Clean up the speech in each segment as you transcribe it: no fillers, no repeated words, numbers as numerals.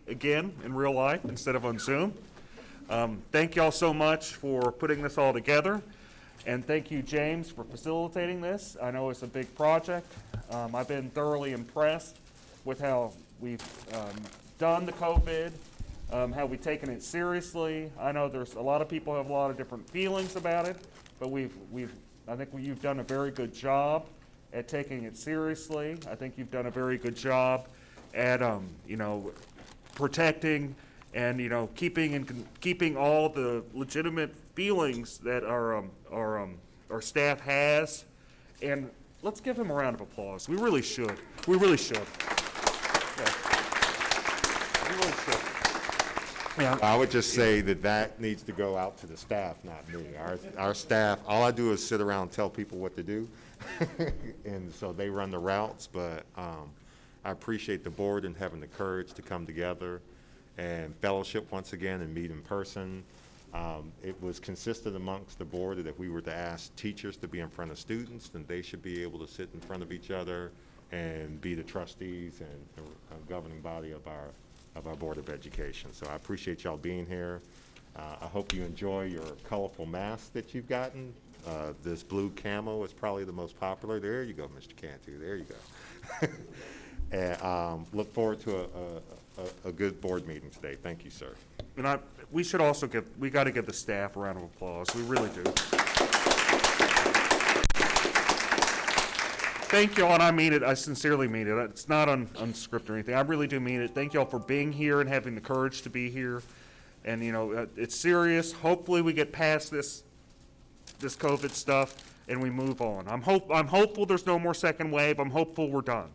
again in real life instead of on Zoom. Thank y'all so much for putting this all together. And thank you, James, for facilitating this. I know it's a big project. I've been thoroughly impressed with how we've done the COVID, how we've taken it seriously. I know there's a lot of people have a lot of different feelings about it, but I think you've done a very good job at taking it seriously. I think you've done a very good job at protecting and keeping all the legitimate feelings that our staff has. And let's give him a round of applause. We really should. We really should. Yeah. We really should. Yeah. I would just say that needs to go out to the staff, not me. Our staff, all I do is sit around and tell people what to do, and so they run the routes. But I appreciate the board and having the courage to come together and fellowship once again and meet in person. It was consistent amongst the board that if we were to ask teachers to be in front of students, then they should be able to sit in front of each other and be the trustees and the governing body of our Board of Education. So I appreciate y'all being here. I hope you enjoy your colorful masks that you've gotten. This blue camo is probably the most popular. There you go, Mr. Cantu. There you go. And look forward to a good board meeting today. Thank you, sir. And we should also we got to give the staff a round of applause. We really do. Thank you all, and I mean it. I sincerely mean it. It's not unscripted or anything. I really do mean it. Thank you all for being here and having the courage to be here. And it's serious. Hopefully we get past this COVID stuff and we move on. I'm hopeful there's no more second wave. I'm hopeful we're done.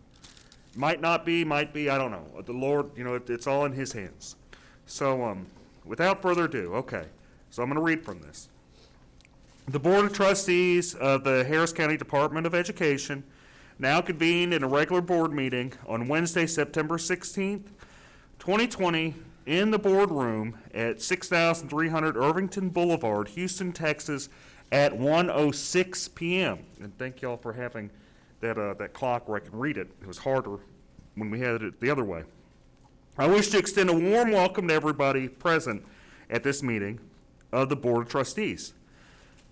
Might not be, might be, I don't know. The Lord, it's all in his hands. So without further ado, okay, so I'm going to read from this. The Board of Trustees of the Harris County Department of Education now convened in a regular board meeting on Wednesday, September 16th, 2020, in the boardroom at 6300 Irvington Boulevard, Houston, Texas, at 1:06 p.m. And thank y'all for having that clock where I can read it. It was harder when we had it the other way. I wish to extend a warm welcome to everybody present at this meeting of the Board of Trustees.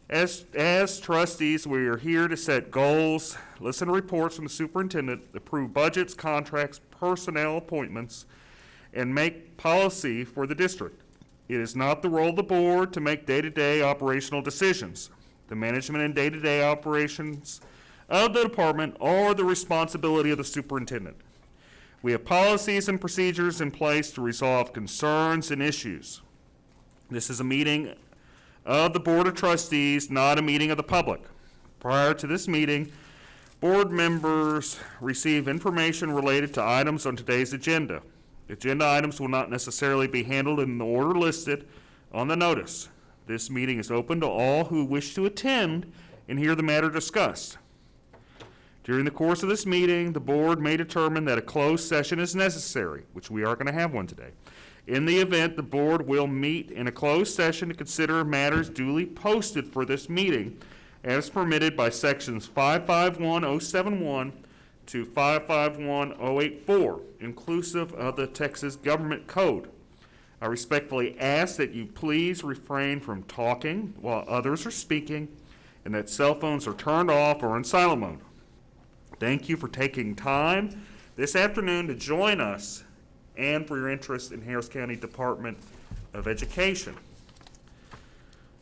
As trustees, we are here to set goals, listen to reports from the superintendent, approve budgets, contracts, personnel appointments, and make policy for the district. It is not the role of the board to make day-to-day operational decisions. The management and day-to-day operations of the department are the responsibility of the superintendent. We have policies and procedures in place to resolve concerns and issues. This is a meeting of the Board of Trustees, not a meeting of the public. Prior to this meeting, board members receive information related to items on today's agenda. Agenda items will not necessarily be handled in the order listed on the notice. This meeting is open to all who wish to attend and hear the matter discussed. During the course of this meeting, the board may determine that a closed session is necessary, which we are going to have one today. In the event, the board will meet in a closed session to consider matters duly posted for this meeting as permitted by sections 551071 to 551084, inclusive of the Texas Government Code. I respectfully ask that you please refrain from talking while others are speaking and that cell phones are turned off or in silent mode. Thank you for taking time this afternoon to join us and for your interest in Harris County Department of Education.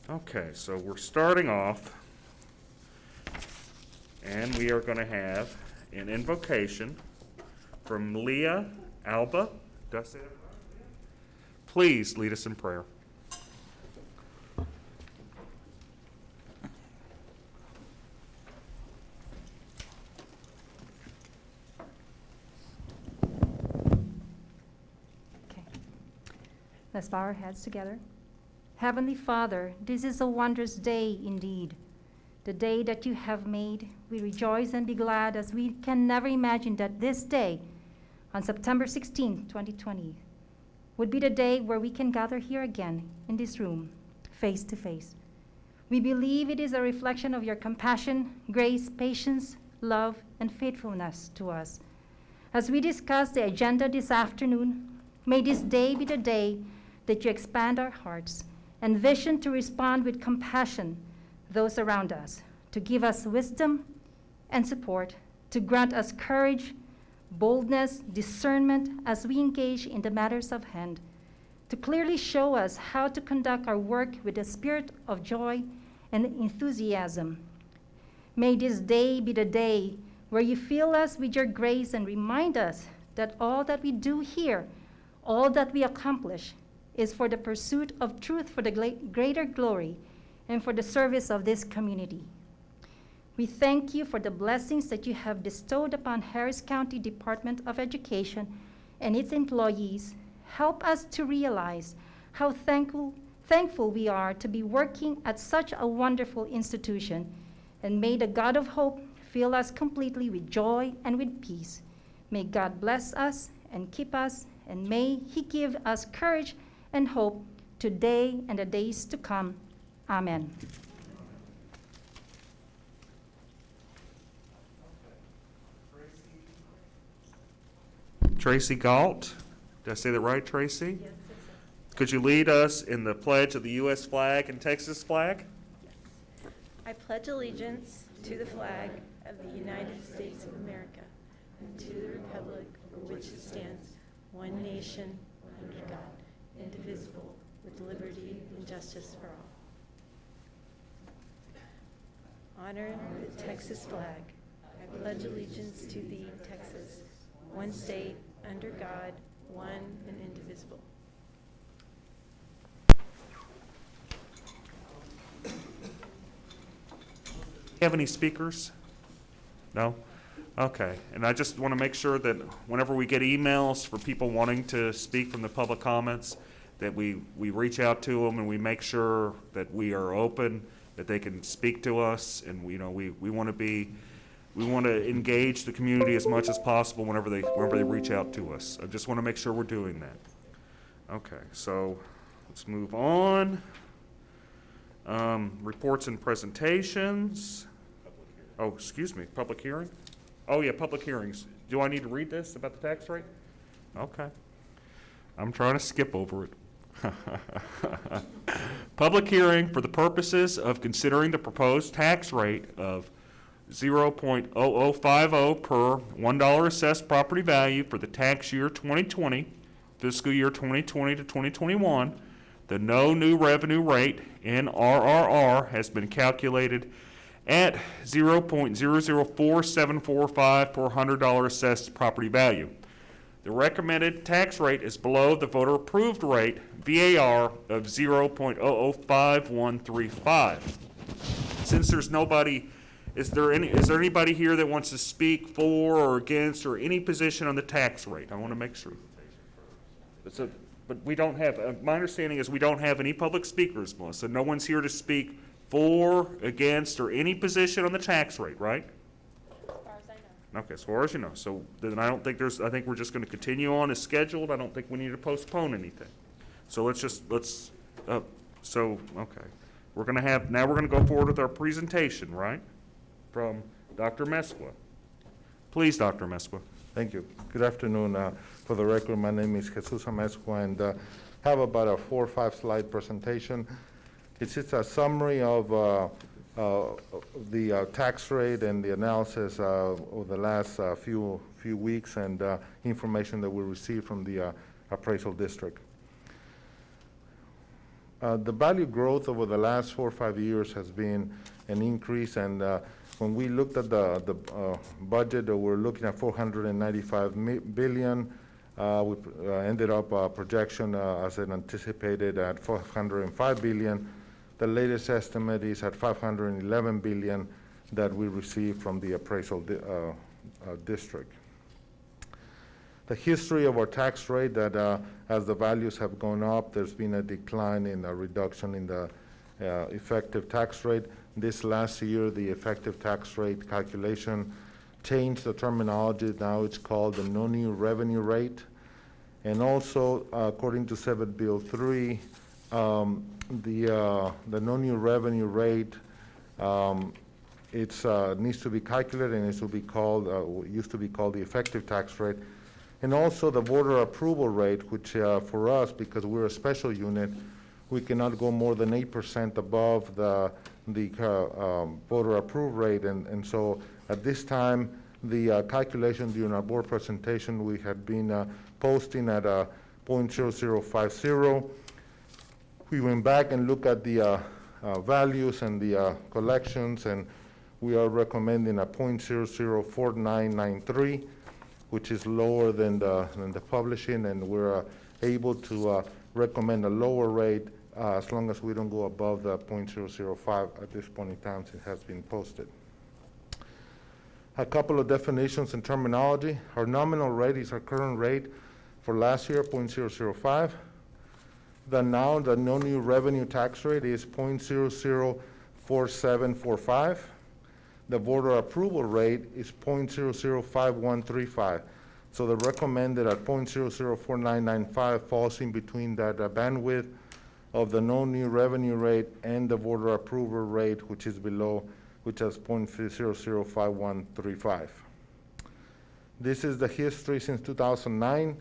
Okay, so we're starting off, and we are going to have an invocation from Leah Alba. Did I say that right? Please lead us in prayer. Let's bow our heads together. Heavenly Father, this is a wondrous day indeed. The day that you have made, we rejoice and be glad as we can never imagine that this day, on September 16, 2020, would be the day where we can gather here again in this room, face to face. We believe it is a reflection of your compassion, grace, patience, love, and faithfulness to us. As we discuss the agenda this afternoon, May this day be the day that you expand our hearts and vision to respond with compassion those around us, to give us wisdom and support, to grant us courage, boldness, discernment as we engage in the matters of hand, to clearly show us how to conduct our work with a spirit of joy and enthusiasm. May this day be the day where you fill us with your grace and remind us that all that we do here, all that we accomplish, is for the pursuit of truth for the greater glory and for the service of this community. We thank you for the blessings that you have bestowed upon Harris County Department of Education and its employees. Help us to realize how thankful we are to be working at such a wonderful institution. And may the God of hope fill us completely with joy and with peace. May God bless us and keep us, and may He give us courage and hope today and the days to come. Amen. Tracy Galt, did I say that right, Tracy? Yes, Could you lead us in the pledge of the U.S. flag and Texas flag? yes. I pledge allegiance to the flag of the United States of America and to the republic for which it stands, one nation, under God, indivisible, with liberty and justice for all. Honor the Texas flag. I pledge allegiance to thee, Texas, one state, under God, one and indivisible. Have any speakers? No? Okay. And I just want to make sure that whenever we get emails for people wanting to speak from the public comments, that we reach out to them and we make sure that we are open, that they can speak to us, and we want to engage the community as much as possible whenever they reach out to us. I just want to make sure we're doing that. Okay, so let's move on. Reports and presentations. Oh, excuse me, public hearing? Oh, yeah, public hearings. Do I need to read this about the tax rate? Okay. I'm trying to skip over it. Public hearing for the purposes of considering the proposed tax rate of 0.0050 per $1 assessed property value for the tax year 2020, fiscal year 2020 to 2021. The no new revenue rate, NRRR, has been calculated at 0.004745 per $100 assessed property value. The recommended tax rate is below the voter-approved rate, VAR, of 0.005135. Since there's nobody, is there anybody here that wants to speak for or against or any position on the tax rate? I want to make sure. But we don't have, my understanding is we don't have any public speakers, Melissa. No one's here to speak for, against, or any position on the tax rate, right? As far as I know. Okay, as far as you know. So then I think we're just going to continue on as scheduled. I don't think we need to postpone anything. So okay. We're going to go forward with our presentation, right? From Dr. Mesqua. Please, Dr. Mesqua. Thank you. Good afternoon. For the record, my name is Jesus Amezcua, and have about a 4 or 5 slide presentation. It's just a summary of the tax rate and the analysis over the last few weeks, and information that we received from the appraisal district. The value growth over the last 4 or 5 years has been an increase, and when we looked at the budget, we're looking at $495 billion. We ended up projection as an anticipated at $405 billion. The latest estimate is at $511 billion that we received from the appraisal district. The history of our tax rate, that as the values have gone up, there's been a decline in a reduction in the effective tax rate. This last year, the effective tax rate calculation changed the terminology. Now it's called the no new revenue rate. And also, according to Senate Bill 3, the no new revenue rate, needs to be calculated, and it will be called, used to be called the effective tax rate. And also the voter approval rate, which for us, because we're a special unit, we cannot go more than 8% above the voter approval rate. And so at this time, the calculation during our board presentation, we had been posting at 0.0050. We went back and looked at the values and the collections, and we are recommending a 0.004993, which is lower than the publishing, and we're able to recommend a lower rate as long as we don't go above the 0.005 at this point in time since it has been posted. A couple of definitions and terminology. Our nominal rate is our current rate for last year, 0.005. The no new revenue tax rate is 0.004745. The voter approval rate is 0.005135. So the recommended at 0.004995 falls in between that bandwidth of the no new revenue rate and the voter approval rate, which is below, which is 0.005135. This is the history since 2009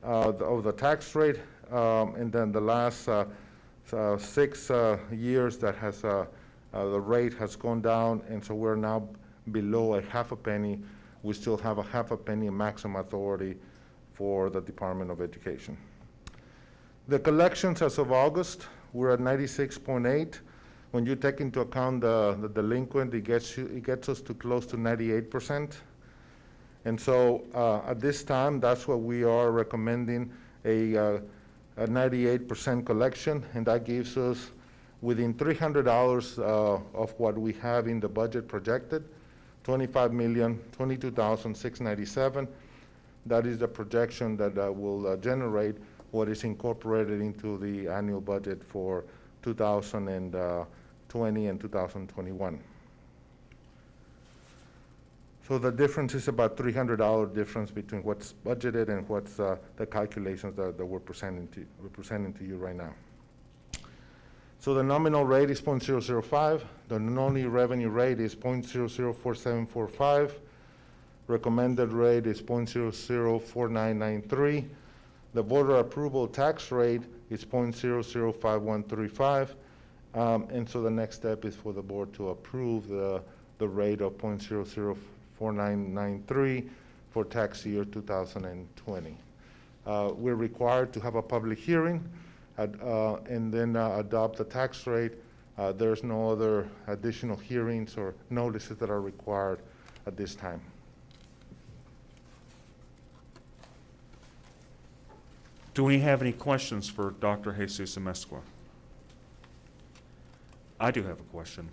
of the tax rate, and then the last 6 years that has the rate has gone down, and so we're now below a half a penny. We still have a half a penny maximum authority for the Department of Education. The collections as of August, we're at 96.8. When you take into account the delinquent, it gets us to close to 98%. And so at this time, that's what we are recommending, a 98% collection, and that gives us within $300 of what we have in the budget projected, $25,022,697. That is the projection that will generate what is incorporated into the annual budget for 2020 and 2021. So the difference is about $300 difference between what's budgeted and what's the calculations that we're presenting to you right now. So the nominal rate is 0.005. The non-new revenue rate is 0.004745. Recommended rate is 0.004993. The voter approval tax rate is 0.005135. And so the next step is for the board to approve the rate of 0.004993 for tax year 2020. We're required to have a public hearing and then adopt the tax rate. There's no other additional hearings or notices that are required at this time. Do we have any questions for Dr. Jesus Amezcua? I do have a question.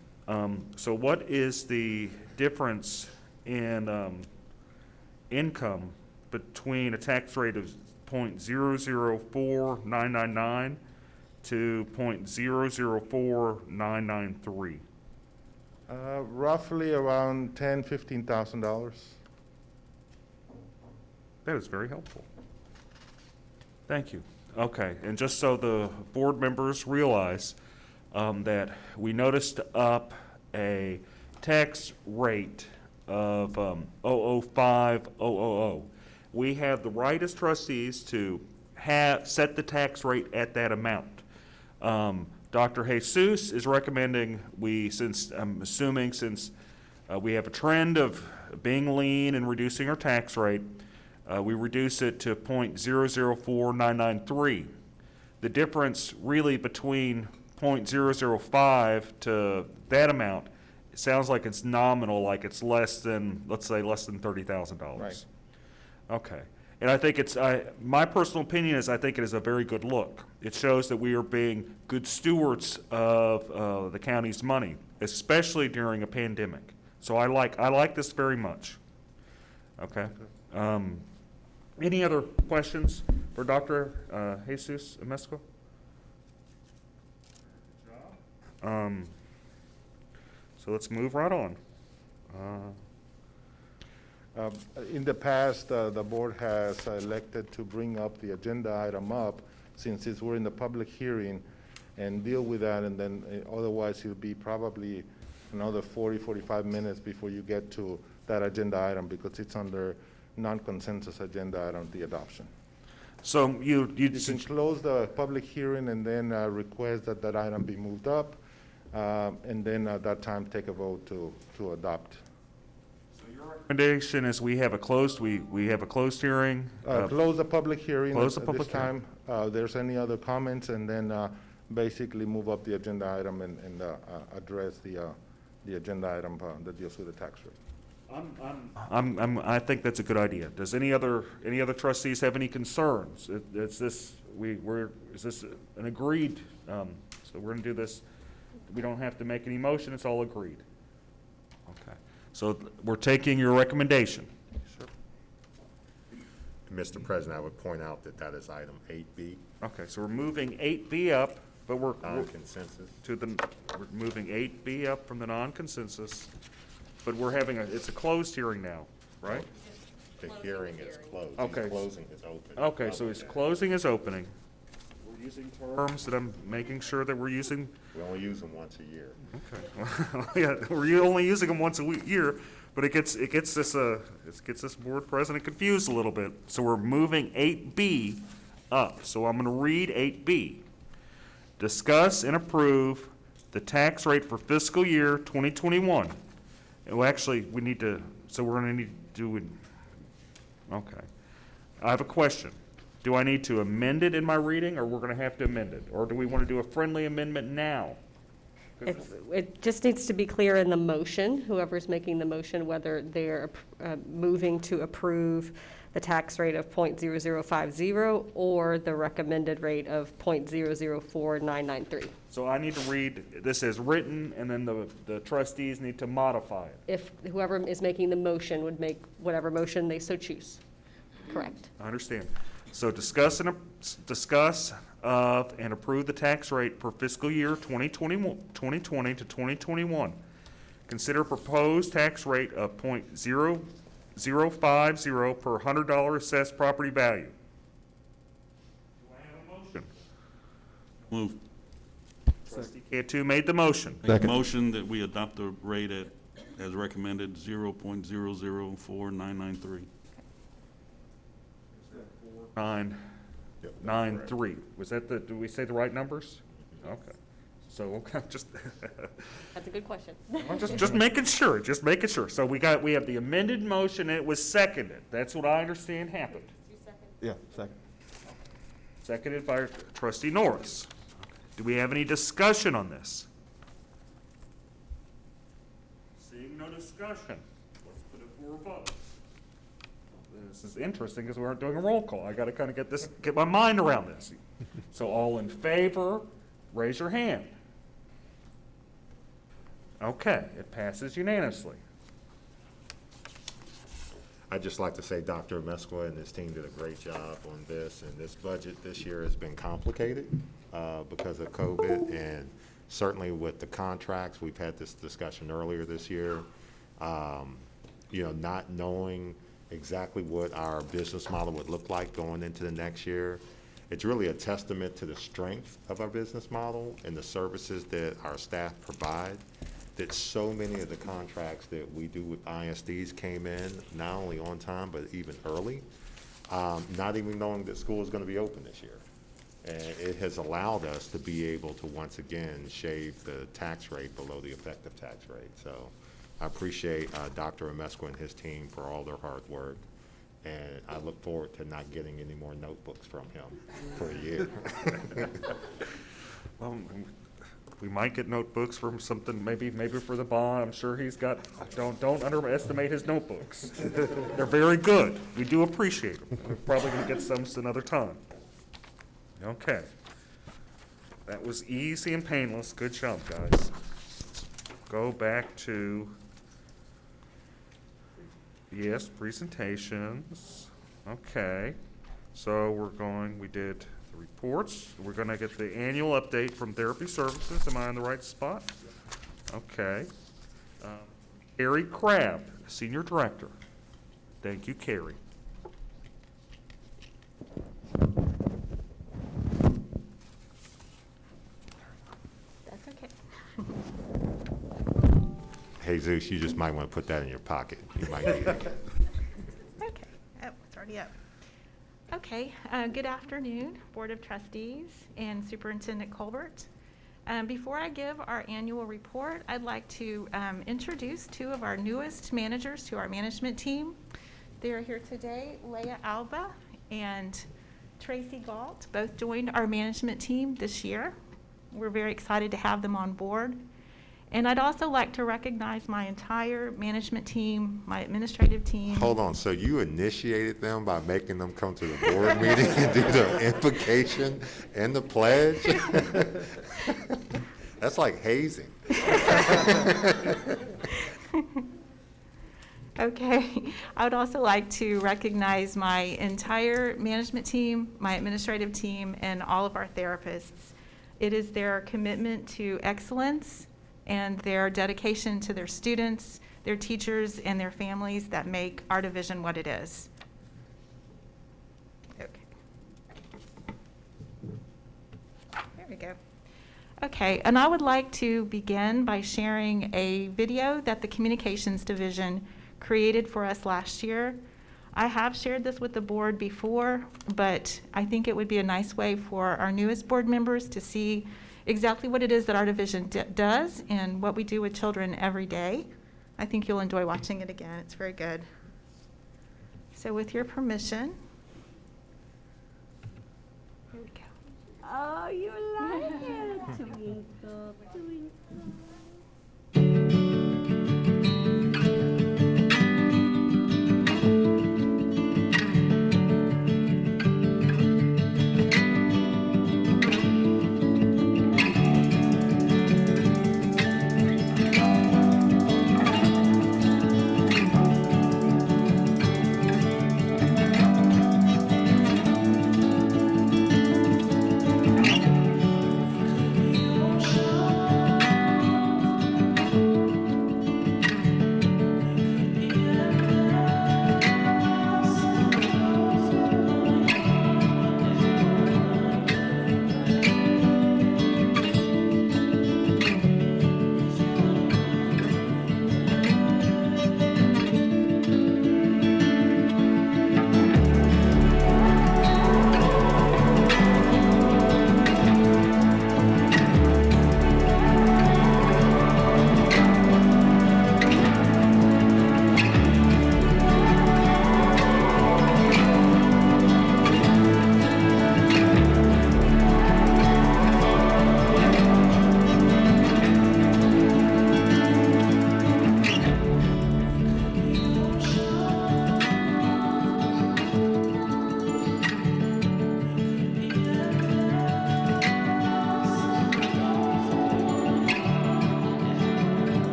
So what is the difference in income between a tax rate of 0.004999 to 0.004993? Roughly around $10,000, $15,000. That is very helpful. Thank you. Okay, and just so the board members realize that we noticed up a tax rate of 0.05000. We have the right as trustees to set the tax rate at that amount. Dr. Jesus is recommending since we have a trend of being lean and reducing our tax rate, we reduce it to 0.004993. The difference really between 0.005 to that amount, it sounds like it's nominal, like it's less than, let's say, less than $30,000. Right. Okay. And I think my personal opinion is I think it is a very good look. It shows that we are being good stewards of the county's money, especially during a pandemic. So I like this very much. Okay. Any other questions for Dr. Jesus Amezcua? So let's move right on. In the past, the board has elected to bring up the agenda item up since we're in the public hearing and deal with that, and then otherwise it'll be probably another 40, 45 minutes before you get to that agenda item because it's under non-consensus agenda item, the adoption. So You can close the public hearing and then request that that item be moved up, and then at that time, take a vote to adopt. recommendation is we have a closed hearing. Close the public hearing Close the at public this time. There's any other comments, and then basically move up the agenda item and address the agenda item that deals with the tax rate. I think that's a good idea. Does any other trustees have any concerns? Is this an agreed, so we're gonna do this, we don't have to make any motion, it's all agreed? Okay, so we're taking your recommendation. Mr. President, I would point out that that is item 8B, Okay, so we're moving 8B up, but we're non-consensus. we're moving 8B up from the non-consensus, but we're having it's a closed hearing now, right? The hearing is closed. Okay. Closing is open. Okay, so his closing is opening. We're using terms that I'm making sure that we're using. We only use them once a year. Okay. Yeah, we're only using them once a year, but it gets this board president confused a little bit. So we're moving 8B up. So I'm going to read 8B. Discuss and approve the tax rate for fiscal year 2021. Well, actually, we're going to need to do it. Okay. I have a question. Do I need to amend it in my reading, or we're going to have to amend it? Or do we want to do a friendly amendment now? It just needs to be clear in the motion, whoever's making the motion, whether they're moving to approve the tax rate of .0050 or the recommended rate of .004993. So I need to read this as written, and then the trustees need to modify it. If whoever is making the motion would make whatever motion they so choose. Correct. I understand. So discuss and approve the tax rate for fiscal year 2020 to 2021. Consider proposed tax rate of .0050 per $100 assessed property value. Do I have a motion? Move. Trustee Cantu made the motion. Make a motion that we adopt the rate as recommended, 0.004993. 993. Was that did we say the right numbers? Okay. So, okay, just, That's a good question. I'm just making sure, So we have the amended motion, and it was seconded. That's what I understand happened. Yeah, second. Seconded by trustee Norris. Do we have any discussion on this? Seeing no discussion, let's put it for a vote. This is interesting because we aren't doing a roll call. I got to kind of get my mind around this. So all in favor, raise your hand. Okay, it passes unanimously. I'd just like to say Dr. Mesqua and his team did a great job on this, and this budget this year has been complicated because of COVID, and certainly with the contracts, we've had this discussion earlier this year, not knowing exactly what our business model would look like going into the next year. It's really a testament to the strength of our business model and the services that our staff provide, that so many of the contracts that we do with ISDs came in not only on time, but even early, not even knowing that school is going to be open this year. And it has allowed us to be able to once again shave the tax rate below the effective tax rate. So I appreciate Dr. Amesqua and his team for all their hard work, and I look forward to not getting any more notebooks from him for a year. Well, we might get notebooks from something, maybe for the bond. I'm sure he's got, don't underestimate his notebooks. They're very good. We do appreciate them. We're probably going to get some another time. Okay. That was easy and painless. Good job, guys. Go back to, yes, presentations. Okay. So we did the reports. We're going to get the annual update from Therapy Services. Am I in the right spot? Okay. Carrie Crabb, Senior Director. Thank you, Carrie. That's okay. Jesus, you just might want to put that in your pocket. You might need it. Okay. Yep. Okay, good afternoon, Board of Trustees and Superintendent Colbert. Before I give our annual report, I'd like to introduce two of our newest managers to our management team. They are here today, Leah Alba and Tracy Galt, both joined our management team this year. We're very excited to have them on board. And I'd also like to recognize my entire management team, my administrative team. Hold on, so you initiated them by making them come to the board meeting and do the invocation and the pledge? That's like hazing. Okay, I would also like to recognize my entire management team, my administrative team, and all of our therapists. It is their commitment to excellence and their dedication to their students, their teachers, and their families that make our division what it is. Okay. There we go. Okay, and I would like to begin by sharing a video that the Communications Division created for us last year. I have shared this with the board before, but I think it would be a nice way for our newest board members to see exactly what it is that our division does and what we do with children every day. I think you'll enjoy watching it again. It's very good. So with your permission. Here we go. Oh, you like it, Twinkle, Twinkle.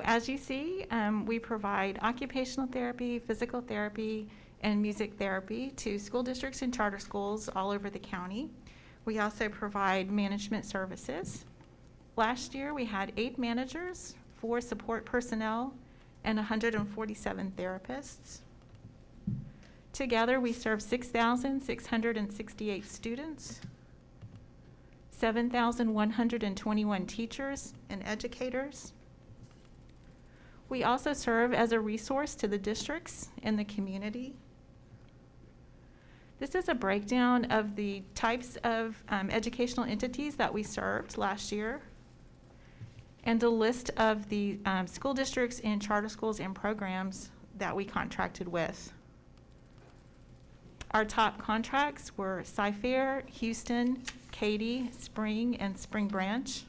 As you see, we provide occupational therapy, physical therapy, and music therapy to school districts and charter schools all over the county. We also provide management services. Last year, we had 8 managers, 4 support personnel, and 147 therapists. Together, we serve 6,668 students, 7,121 teachers and educators. We also serve as a resource to the districts and the community. This is a breakdown of the types of educational entities that we served last year, and a list of the school districts and charter schools and programs that we contracted with. Our top contracts were Cy-Fair, Houston, Katy, Spring, and Spring Branch.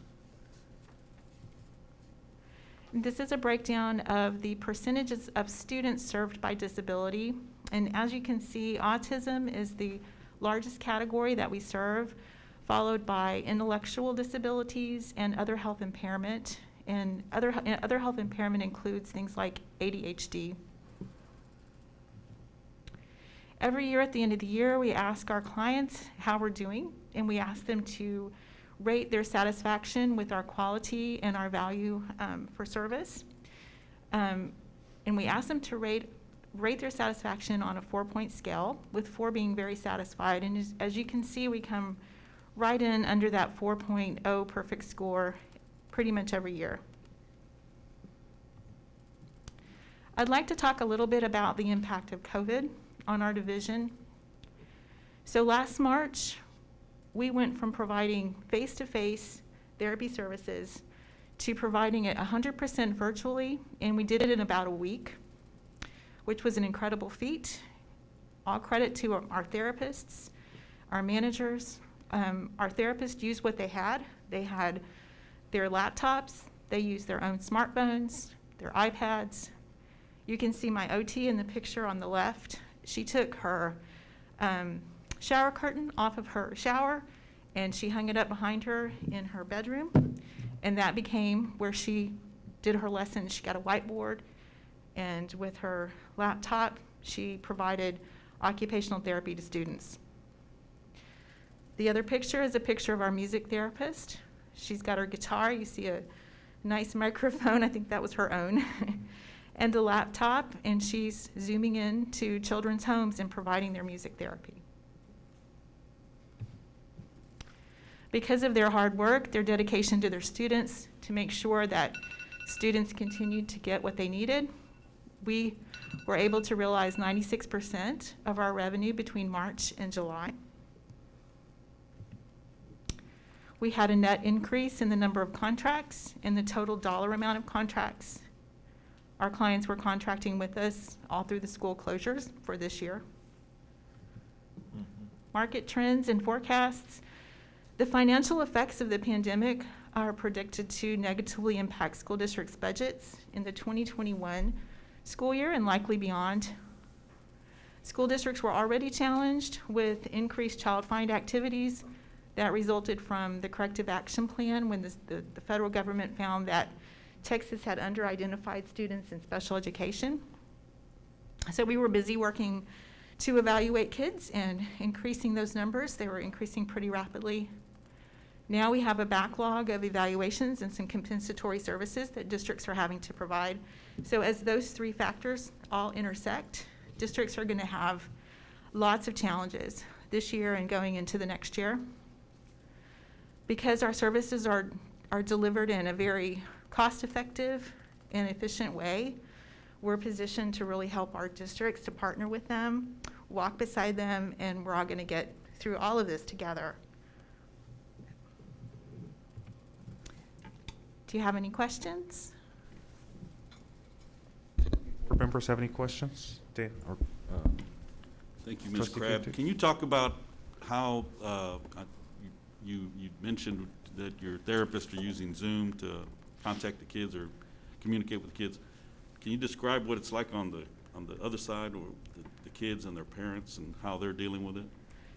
This is a breakdown of the percentages of students served by disability. And as you can see, autism is the largest category that we serve, followed by intellectual disabilities and other health impairment. And other health impairment includes things like ADHD. Every year at the end of the year, we ask our clients how we're doing, and we ask them to rate their satisfaction with our quality and our value for service. And we ask them to rate their satisfaction on a 4-point scale, with 4 being very satisfied. And as you can see, we come right in under that 4.0 perfect score pretty much every year. I'd like to talk a little bit about the impact of COVID on our division. So last March, we went from providing face-to-face therapy services to providing it 100% virtually, and we did it in about a week, which was an incredible feat. All credit to our therapists, our managers. Our therapists used what they had. They had their laptops, they used their own smartphones, their iPads. You can see my OT in the picture on the left. She took her shower curtain off of her shower and she hung it up behind her in her bedroom, and that became where she did her lessons. She got a whiteboard, and with her laptop, she provided occupational therapy to students. The other picture is a picture of our music therapist. She's got her guitar. You see a nice microphone. I think that was her own. And a laptop, and she's zooming in to children's homes and providing their music therapy. Because of their hard work, their dedication to their students, to make sure that students continued to get what they needed, we were able to realize 96% of our revenue between March and July. We had a net increase in the number of contracts and the total dollar amount of contracts. Our clients were contracting with us all through the school closures for this year. Market trends and forecasts. The financial effects of the pandemic are predicted to negatively impact school districts' budgets in the 2021 school year and likely beyond. School districts were already challenged with increased child find activities that resulted from the corrective action plan when the federal government found that Texas had under-identified students in special education. So we were busy working to evaluate kids and increasing those numbers. They were increasing pretty rapidly. Now we have a backlog of evaluations and some compensatory services that districts are having to provide. So as those 3 factors all intersect, districts are going to have lots of challenges this year and going into the next year. Because our services are delivered in a very cost-effective and efficient way, we're positioned to really help our districts, to partner with them, walk beside them, and we're all going to get through all of this together. Do you have any questions? Board members have any questions? Dan, or, Thank you, Ms. Trustee Crabb. Fitch. Can you talk about how, you mentioned that your therapists are using Zoom to contact the kids or communicate with the kids. Can you describe what it's like on the other side, or the kids and their parents, and how they're dealing with it?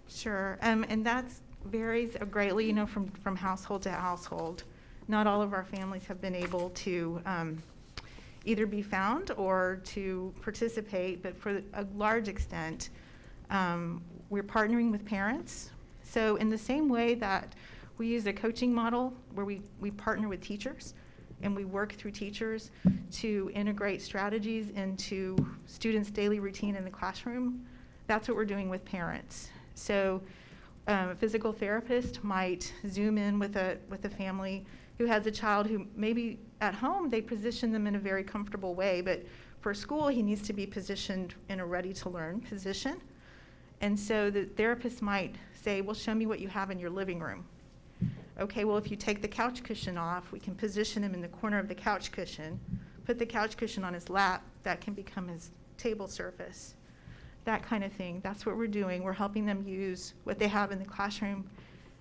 Sure, and that varies greatly, you know, from household to household. Not all of our families have been able to either be found or to participate, but for a large extent, we're partnering with parents. So in the same way that we use a coaching model where we partner with teachers and we work through teachers to integrate strategies into students' daily routine in the classroom, that's what we're doing with parents. So a physical therapist might Zoom in with a family who has a child who maybe at home they position them in a very comfortable way, but for school he needs to be positioned in a ready-to-learn position. And so the therapist might say, well, show me what you have in your living room. Okay, well, if you take the couch cushion off, we can position him in the corner of the couch cushion, put the couch cushion on his lap, that can become his table surface, that kind of thing. That's what we're doing. We're helping them use what they have in the classroom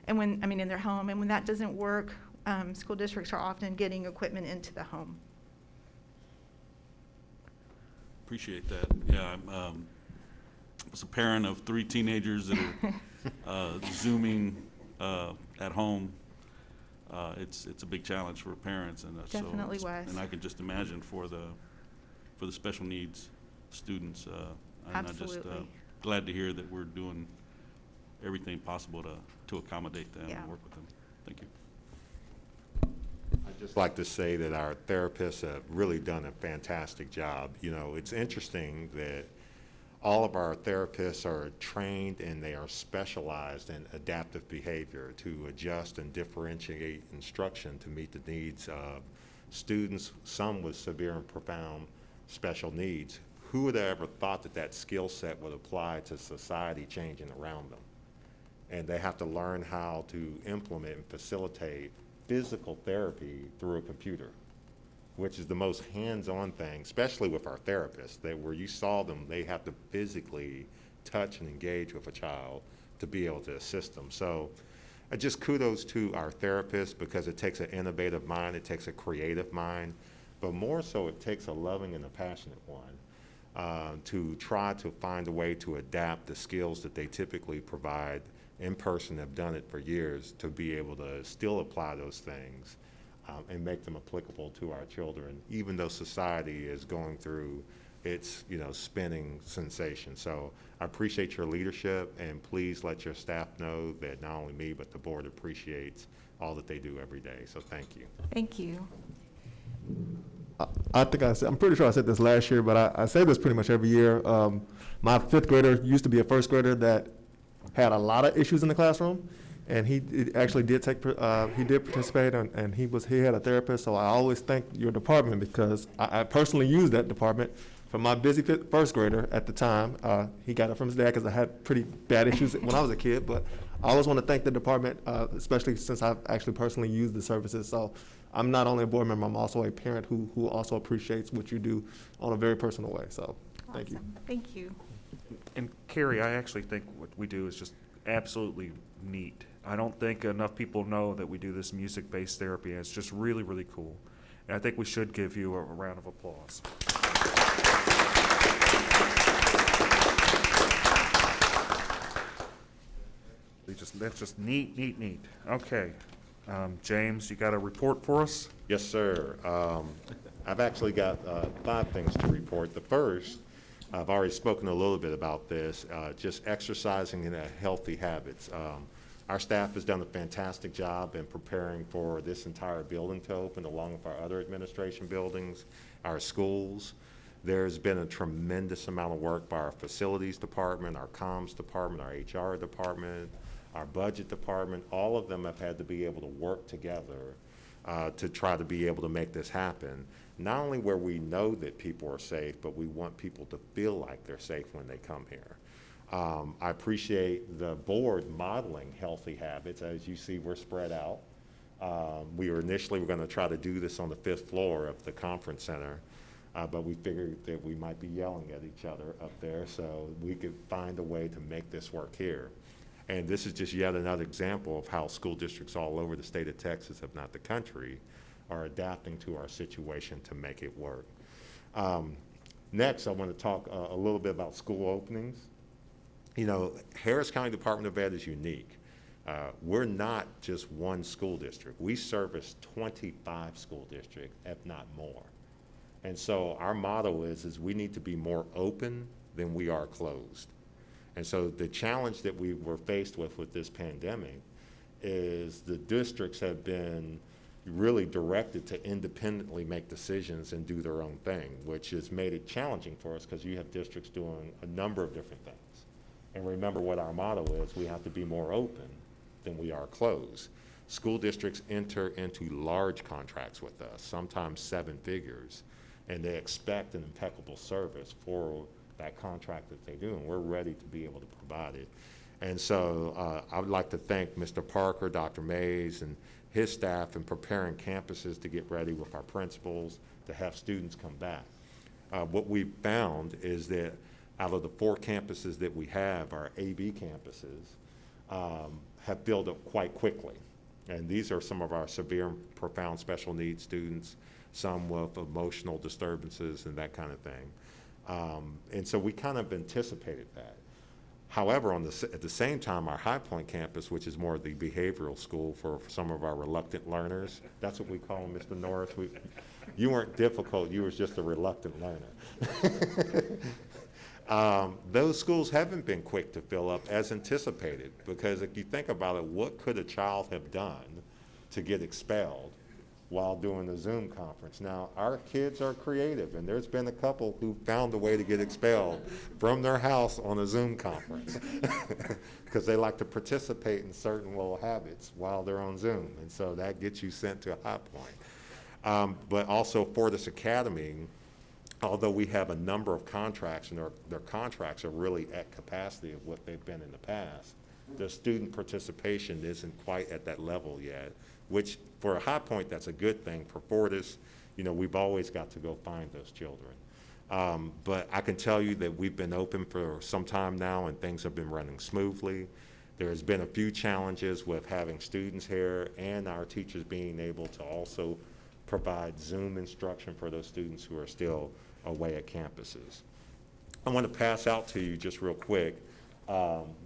and in their home. And when that doesn't work, school districts are often getting equipment into the home. Appreciate that. Yeah, I was a parent of 3 teenagers that are Zooming at home. it's a big challenge for parents, and so Definitely was. and I can just imagine for the special needs students. And I'm just Absolutely. glad to hear that we're doing everything possible to accommodate them Yeah. and work with them. Thank you. I'd just like to say that our therapists have really done a fantastic job. You know, it's interesting that all of our therapists are trained and they are specialized in adaptive behavior to adjust and differentiate instruction to meet the needs of students, some with severe and profound special needs. Who would have ever thought that that skill set would apply to society changing around them? And they have to learn how to implement and facilitate physical therapy through a computer, which is the most hands-on thing, especially with our therapists, that where you saw them, they have to physically touch and engage with a child to be able to assist them. So just kudos to our therapists, because it takes an innovative mind, it takes a creative mind, but more so it takes a loving and a passionate one to try to find a way to adapt the skills that they typically provide in person, have done it for years, to be able to still apply those things and make them applicable to our children, even though society is going through its, spinning sensation. So I appreciate your leadership, and please let your staff know that not only me, but the board appreciates all that they do every day. So thank you. Thank you. I think I'm pretty sure I said this last year, but I say this pretty much every year. My fifth grader used to be a first grader that had a lot of issues in the classroom, and he actually did he did participate, and he had a therapist. So I always thank your department, because I personally used that department for my busy first grader at the time. He got it from his dad because I had pretty bad issues when I was a kid, but I always want to thank the department, especially since I've actually personally used the services. So I'm not only a board member, I'm also a parent who also appreciates what you do on a very personal way. So thank you. Awesome. Thank you. And Carrie, I actually think what we do is just absolutely neat. I don't think enough people know that we do this music-based therapy, and it's just really, really cool. And I think we should give you a round of applause. That's just neat, neat, neat. Okay. James, you got a report for us? Yes, sir. I've actually got 5 things to report. The first, I've already spoken a little bit about this, just exercising in healthy habits. Our staff has done a fantastic job in preparing for this entire building to open, along with our other administration buildings, our schools. There's been a tremendous amount of work by our facilities department, our comms department, our HR department, our budget department. All of them have had to be able to work together to try to be able to make this happen. Not only where we know that people are safe, but we want people to feel like they're safe when they come here. I appreciate the board modeling healthy habits. As you see, we're spread out. We were initially going to try to do this on the 5th floor of the conference center, but we figured that we might be yelling at each other up there, so we could find a way to make this work here. And this is just yet another example of how school districts all over the state of Texas, if not the country, are adapting to our situation to make it work. Next, I want to talk a little bit about school openings. Harris County Department of Ed is unique. We're not just one school district. We service 25 school districts, if not more. And so our motto is we need to be more open than we are closed. And so the challenge that we were faced with this pandemic is the districts have been really directed to independently make decisions and do their own thing, which has made it challenging for us because you have districts doing a number of different things. And remember what our motto is: we have to be more open than we are closed. School districts enter into large contracts with us, sometimes 7 figures, and they expect an impeccable service for that contract that they do, and we're ready to be able to provide it. And so I would like to thank Mr. Parker, Dr. Mays, and his staff in preparing campuses to get ready with our principals to have students come back. What we've found is that out of the 4 campuses that we have, our AB campuses have filled up quite quickly. And these are some of our severe and profound special needs students, some with emotional disturbances and that kind of thing. And so we kind of anticipated that. However, at the same time, our High Point campus, which is more of the behavioral school for some of our reluctant learners, that's what we call them, Mr. Norris. You weren't difficult, you was just a reluctant learner. Those schools haven't been quick to fill up as anticipated, because if you think about it, what could a child have done to get expelled while doing the Zoom conference? Now, our kids are creative, and there's been a couple who found a way to get expelled from their house on a Zoom conference because they like to participate in certain little habits while they're on Zoom, and so that gets you sent to a High Point. But also Fortis Academy, although we have a number of contracts, and their contracts are really at capacity of what they've been in the past, the student participation isn't quite at that level yet, which for a High Point, that's a good thing. For Fortis, we've always got to go find those children. But I can tell you that we've been open for some time now, and things have been running smoothly. There's been a few challenges with having students here and our teachers being able to also provide Zoom instruction for those students who are still away at campuses. I want to pass out to you just real quick.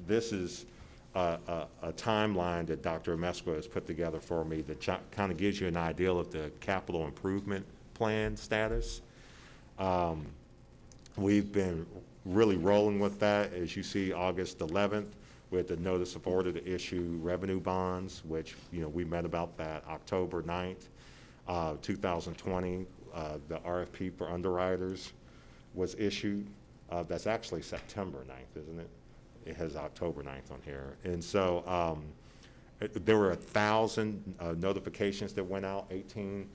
This is a timeline that Dr. Amesco has put together for me that kind of gives you an idea of the capital improvement plan status. We've been really rolling with that. As you see, August 11th, we had the notice of order to issue revenue bonds, which we met about that. October 9th, 2020, the RFP for underwriters was issued. That's actually September 9th, isn't it? It has October 9th on here. And so there were 1,000 notifications that went out. 18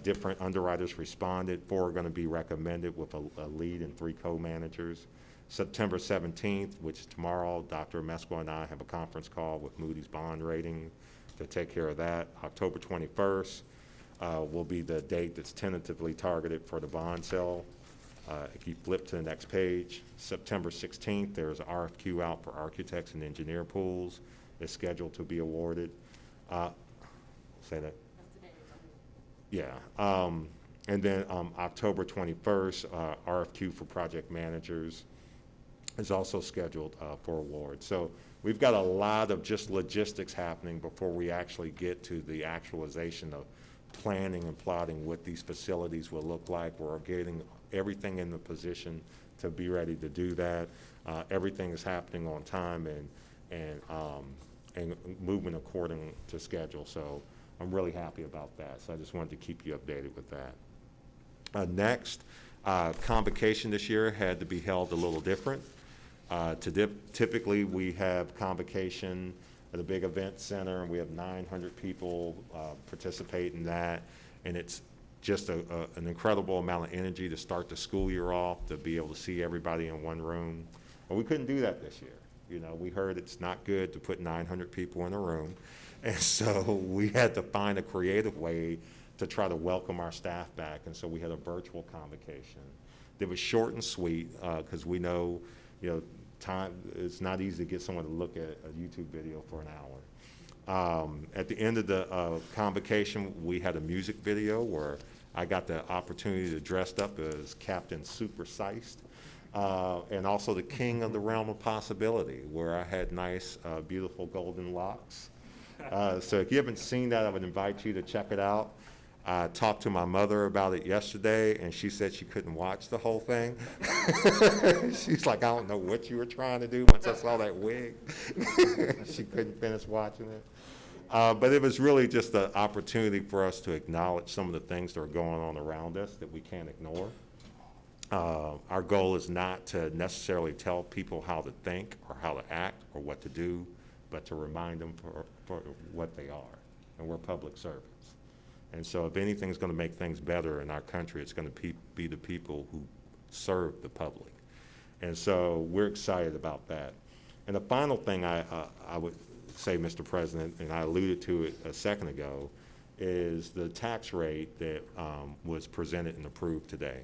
different underwriters responded. 4 are going to be recommended with a lead and 3 co-managers. September 17th, which is tomorrow, Dr. Amesco and I have a conference call with Moody's bond rating to take care of that. October 21st will be the date that's tentatively targeted for the bond sale. If you flip to the next page, September 16th, there's an RFQ out for architects and engineer pools. It's scheduled to be awarded. Say that? Yeah. And then October 21st, RFQ for project managers is also scheduled for award. So we've got a lot of just logistics happening before we actually get to the actualization of planning and plotting what these facilities will look like. We're getting everything in the position to be ready to do that. Everything is happening on time and moving according to schedule. So I'm really happy about that. So I just wanted to keep you updated with that. Next, convocation this year had to be held a little different. Typically, we have convocation at a big event center, and we have 900 people participate in that, and it's just an incredible amount of energy to start the school year off, to be able to see everybody in one room. But we couldn't do that this year. We heard it's not good to put 900 people in a room, and so we had to find a creative way to try to welcome our staff back, and so we had a virtual convocation. It was short and sweet, because we know, time, it's not easy to get someone to look at a YouTube video for an hour. At the end of the convocation, we had a music video where I got the opportunity to dress up as Captain Super Seist, and also the King of the Realm of Possibility, where I had nice, beautiful golden locks. So if you haven't seen that, I would invite you to check it out. I talked to my mother about it yesterday, and she said she couldn't watch the whole thing. She's like, I don't know what you were trying to do once I saw that wig. She couldn't finish watching it. But it was really just an opportunity for us to acknowledge some of the things that are going on around us that we can't ignore. Our goal is not to necessarily tell people how to think or how to act or what to do, but to remind them for what they are. And we're public servants. And so if anything's going to make things better in our country, it's going to be the people who serve the public. And so we're excited about that. And the final thing I would say, Mr. President, and I alluded to it a second ago, is the tax rate that was presented and approved today.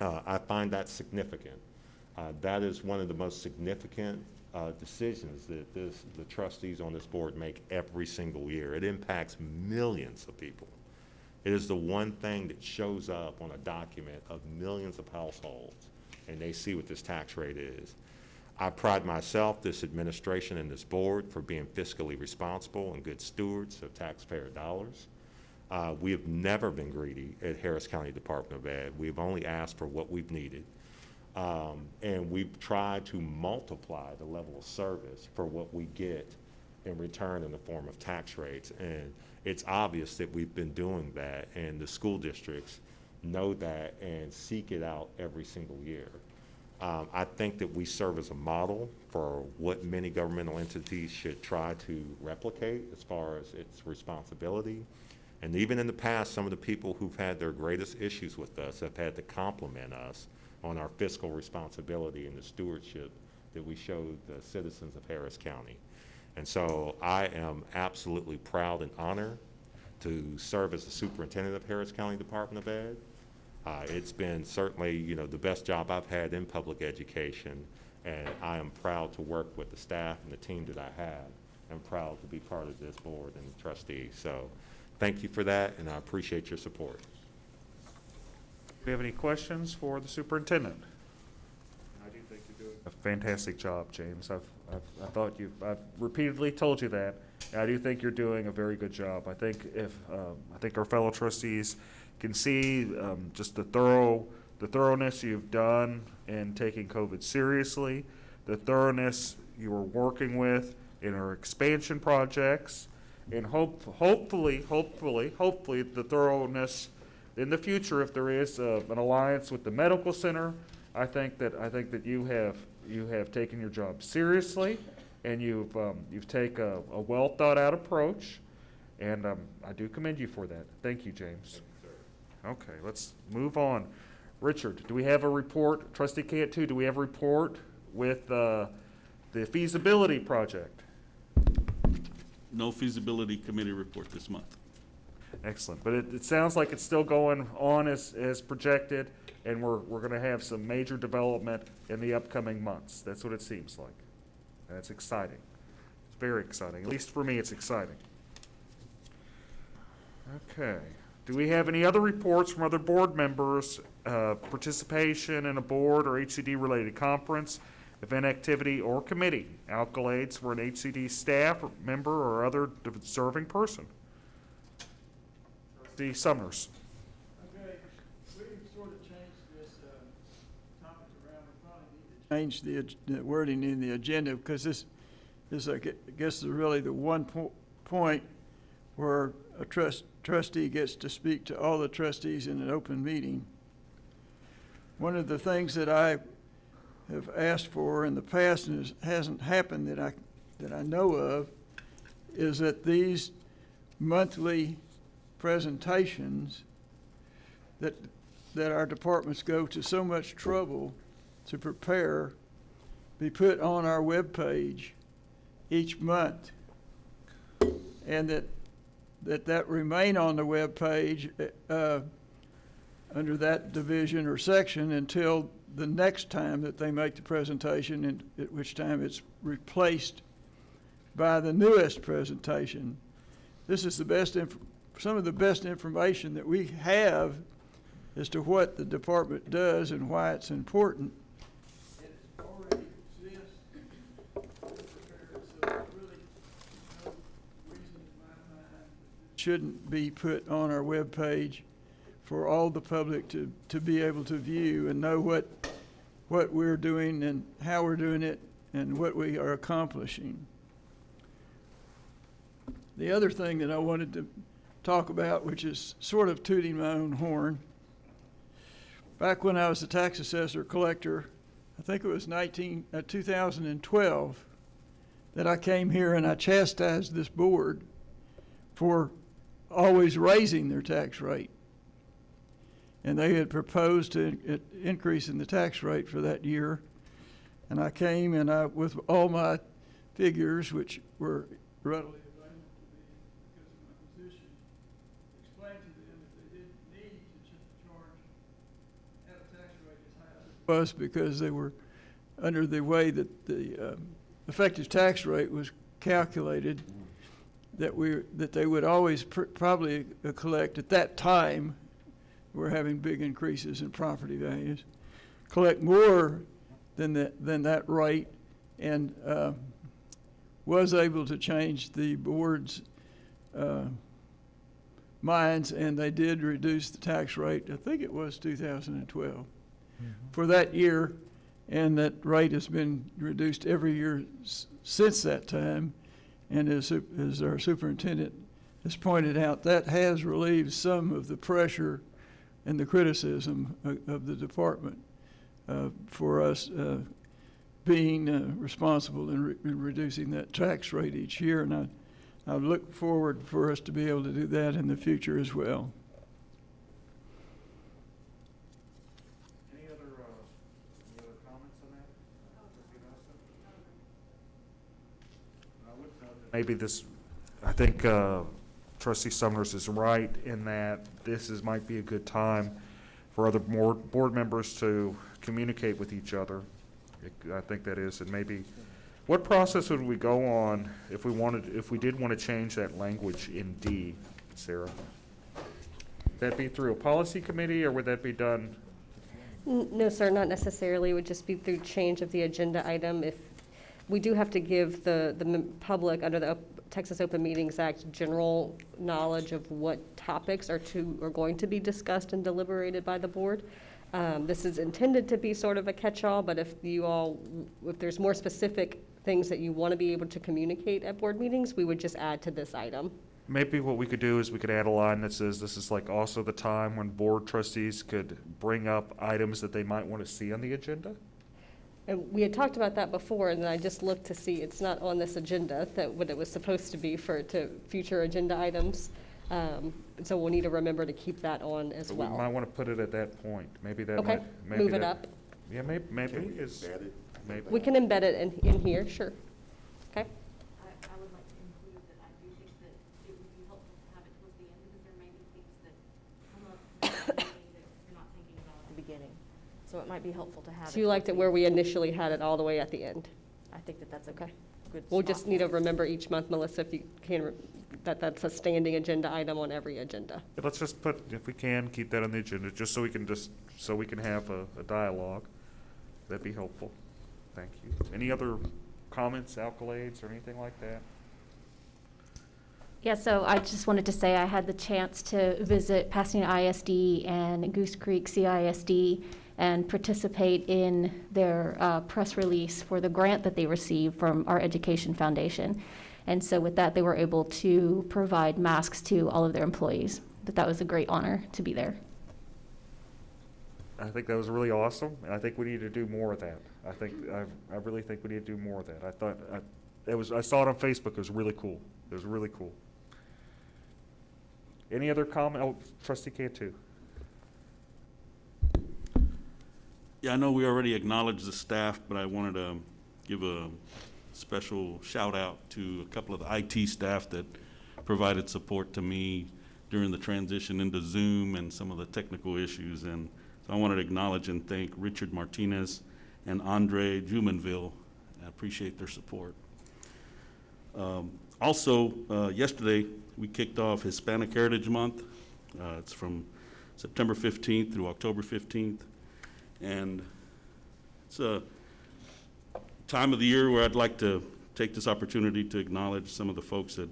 I find that significant. That is one of the most significant decisions that the trustees on this board make every single year. It impacts millions of people. It is the one thing that shows up on a document of millions of households, and they see what this tax rate is. I pride myself, this administration, and this board for being fiscally responsible and good stewards of taxpayer dollars. We have never been greedy at Harris County Department of Ed. We've only asked for what we've needed. And we've tried to multiply the level of service for what we get in return in the form of tax rates. And it's obvious that we've been doing that, and the school districts know that and seek it out every single year. I think that we serve as a model for what many governmental entities should try to replicate as far as its responsibility. And even in the past, some of the people who've had their greatest issues with us have had to compliment us on our fiscal responsibility and the stewardship that we showed the citizens of Harris County. And so I am absolutely proud and honored to serve as the superintendent of Harris County Department of Ed. It's been certainly, you know, the best job I've had in public education, and I am proud to work with the staff and the team that I have. I'm proud to be part of this board and trustees. So thank you for that, and I appreciate your support. Do we have any questions for the superintendent? I do think you're doing a fantastic job, James. I've repeatedly told you that. I do think you're doing a very good job. I think our fellow trustees can see just the thoroughness you've done in taking COVID seriously, the thoroughness you are working with in our expansion projects, and hopefully the thoroughness in the future, if there is an alliance with the medical center. I think that you have taken your job seriously, and you've taken a well thought out approach, and I do commend you for that. Thank you, James. Okay, let's move on. Richard, do we have a report? Trustee Cantu, do we have a report with the feasibility project? No feasibility committee report this month. Excellent, but it sounds like it's still going on as projected, and we're going to have some major development in the upcoming months. That's what it seems like. And it's exciting. It's very exciting. At least for me, it's exciting. Okay. Do we have any other reports from other board members, participation in a board or HCD-related conference, event activity, or committee, accolades for an HCD staff member or other deserving person? Trustee Summers. Okay, we sort of changed this topic around. We probably need to change the wording in the agenda, because this I guess is really the one point where a trustee gets to speak to all the trustees in an open meeting. One of the things that I have asked for in the past, and it hasn't happened that I know of, is that these monthly presentations that our departments go to so much trouble to prepare be put on our webpage each month, and that remain on the webpage under that division or section until the next time that they make the presentation, and at which time it's replaced by the newest presentation. This is the best some of the best information that we have as to what the department does and why it's important. And it already exists prepared, so really no reason in my mind it shouldn't be put on our webpage for all the public to be able to view and know what we're doing and how we're doing it and what we are accomplishing. The other thing that I wanted to talk about, which is sort of tooting my own horn, back when I was a tax assessor collector, I think it was 2012, that I came here and I chastised this board for always raising their tax rate. And they had proposed an increase in the tax rate for that year. And I came and with all my figures, which were readily available to me because of my position, explained to them that they didn't need to have a tax rate as high as it was, because they were under the way that the effective tax rate was calculated, that they would always probably collect at that time. We're having big increases in property values, collect more than that rate and was able to change the board's minds, and they did reduce the tax rate. I think it was 2012 for that year, and that rate has been reduced every year since that time. And as our superintendent has pointed out, that has relieved some of the pressure and the criticism of the department for us being responsible in reducing that tax rate each year. And I look forward for us to be able to do that in the future as well. Any other comments on that? I would note that maybe this, I think Trustee Summers is right in that might be a good time for other board members to communicate with each other. I think that is, and maybe, what process would we go on if we did want to change that language in D, Sarah? Would that be through a policy committee, or would that be done? No, sir, not necessarily. It would just be through change of the agenda item. If we do have to give the public under the Texas Open Meetings Act general knowledge of what topics are going to be discussed and deliberated by the board. This is intended to be sort of a catch-all, but if there's more specific things that you want to be able to communicate at board meetings, we would just add to this item. Maybe what we could do is we could add a line that says this is like also the time when board trustees could bring up items that they might want to see on the agenda. And we had talked about that before, and then I just looked to see it's not on this agenda, what it was supposed to be for future agenda items. So we'll need to remember to keep that on as well. We might want to put it at that point. Maybe that Okay, might. move it up. Yeah, maybe. Can we Is, embed it? maybe. We can embed it in here, sure. Okay. I would like to include that I do think that it would be helpful to have it towards the end, because there may be things that come up that you're not thinking about at the beginning. So it might be helpful to have it. So you liked it where we initially had it all the way at the end? I think that that's a Okay. good We'll spot just need to remember each month, Melissa, if you can, that's a standing agenda item on every agenda. Let's just put, if we can, keep that on the agenda, just so we can have a dialogue. That'd be helpful. Thank you. Any other comments, accolades, or anything like that? Yeah, so I just wanted to say I had the chance to visit Pasadena ISD and Goose Creek CISD and participate in their press release for the grant that they received from our Education Foundation. And so with that, they were able to provide masks to all of their employees. But that was a great honor to be there. I think that was really awesome, and I think we need to do more of that. I really think we need to do more of that. I saw it on Facebook. It was really cool. It was really cool. Any other comment? Oh, Trustee Cantu. Yeah, I know we already acknowledged the staff, but I wanted to give a special shout out to a couple of the IT staff that provided support to me during the transition into Zoom and some of the technical issues. And so I wanted to acknowledge and thank Richard Martinez and Andre Jumanville. I appreciate their support. Also, yesterday we kicked off Hispanic Heritage Month. It's from September 15th through October 15th. And it's a time of the year where I'd like to take this opportunity to acknowledge some of the folks that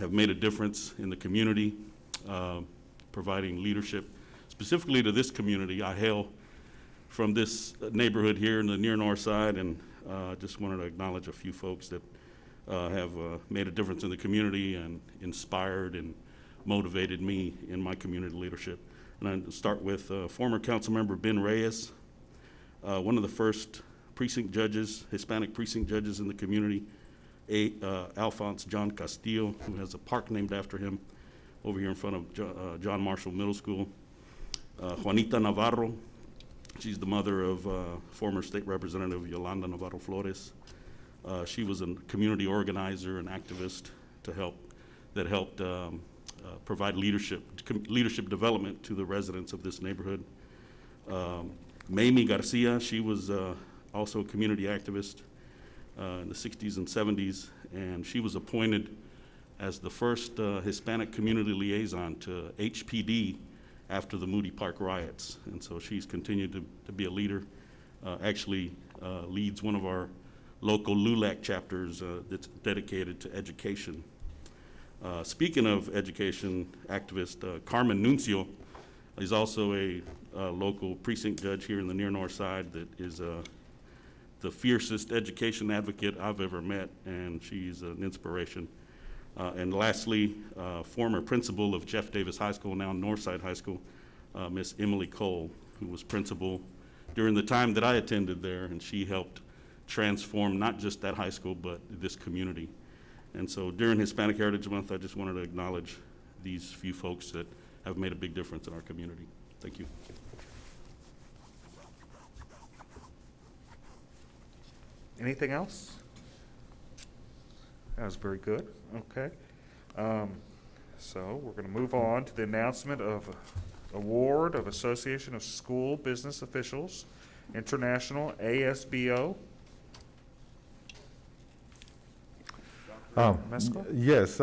have made a difference in the community, providing leadership specifically to this community. I hail from this neighborhood here in the near north side, and just wanted to acknowledge a few folks that have made a difference in the community and inspired and motivated me in my community leadership. And I'll start with former council member Ben Reyes, one of the first precinct judges, Hispanic precinct judges in the community, Alphonse John Castillo, who has a park named after him over here in front of John Marshall Middle School. Juanita Navarro, she's the mother of former state representative Yolanda Navarro Flores. She was a community organizer and activist that helped provide leadership development to the residents of this neighborhood. Mamie Garcia, she was also a community activist in the 60s and 70s, and she was appointed as the first Hispanic community liaison to HPD after the Moody Park riots. And so she's continued to be a leader, actually leads one of our local LULAC chapters that's dedicated to education. Speaking of education activist, Carmen Nuncio is also a local precinct judge here in the near north side that is the fiercest education advocate I've ever met, and she's an inspiration. And lastly, former principal of Jeff Davis High School, now Northside High School, Miss Emily Cole, who was principal during the time that I attended there, and she helped transform not just that high school, but this community. And so during Hispanic Heritage Month, I just wanted to acknowledge these few folks that have made a big difference in our community. Thank you. Anything else? That was very good. Okay. So we're going to move on to the announcement of award of Association of School Business Officials, International, ASBO. Mesco? Yes,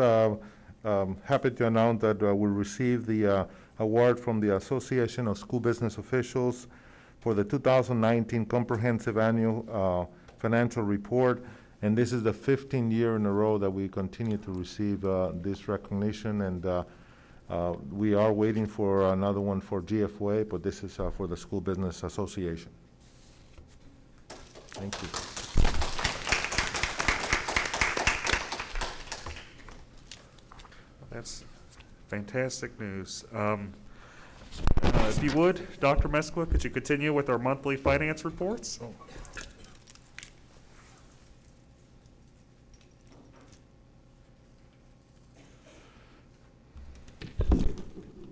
happy to announce that we received the award from the Association of School Business Officials for the 2019 Comprehensive Annual Financial Report, and this is the 15th year in a row that we continue to receive this recognition, and we are waiting for another one for GFOA, but this is for the School Business Association. Thank you. That's fantastic news. If you would, Dr. Mescla, could you continue with our monthly finance reports?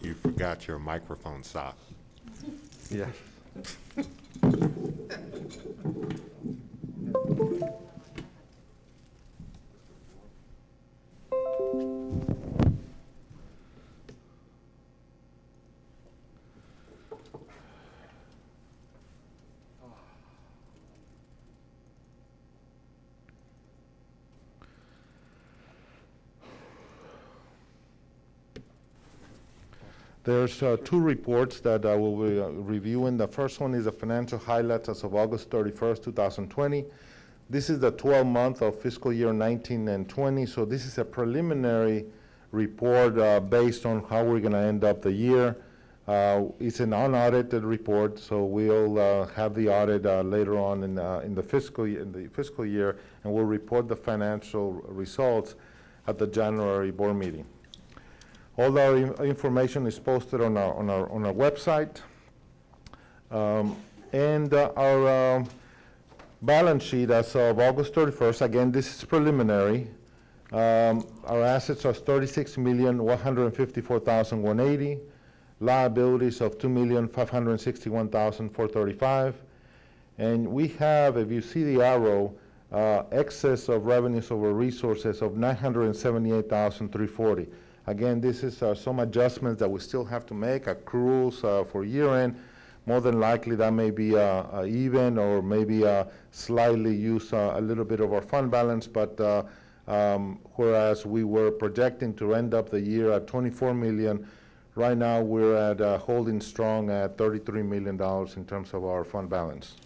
You forgot your microphone sock. Yeah. There's two reports that I will be reviewing. The first one is the financial highlights as of August 31st, 2020. This is the 12-month of fiscal year 19 and 20, so this is a preliminary report based on how we're going to end up the year. It's an unaudited report, so we'll have the audit later on in the fiscal year, and we'll report the financial results at the January board meeting. All our information is posted on our website. And our balance sheet as of August 31st, again, this is preliminary. Our assets are $36,154,180. Liabilities of $2,561,435. And we have, if you see the arrow, excess of revenues over resources of $978,340. Again, this is some adjustments that we still have to make, accruals for year-end. More than likely, that may be even or maybe slightly use a little bit of our fund balance, but whereas we were projecting to end up the year at $24 million, right now we're at holding strong at $33 million in terms of our fund balance.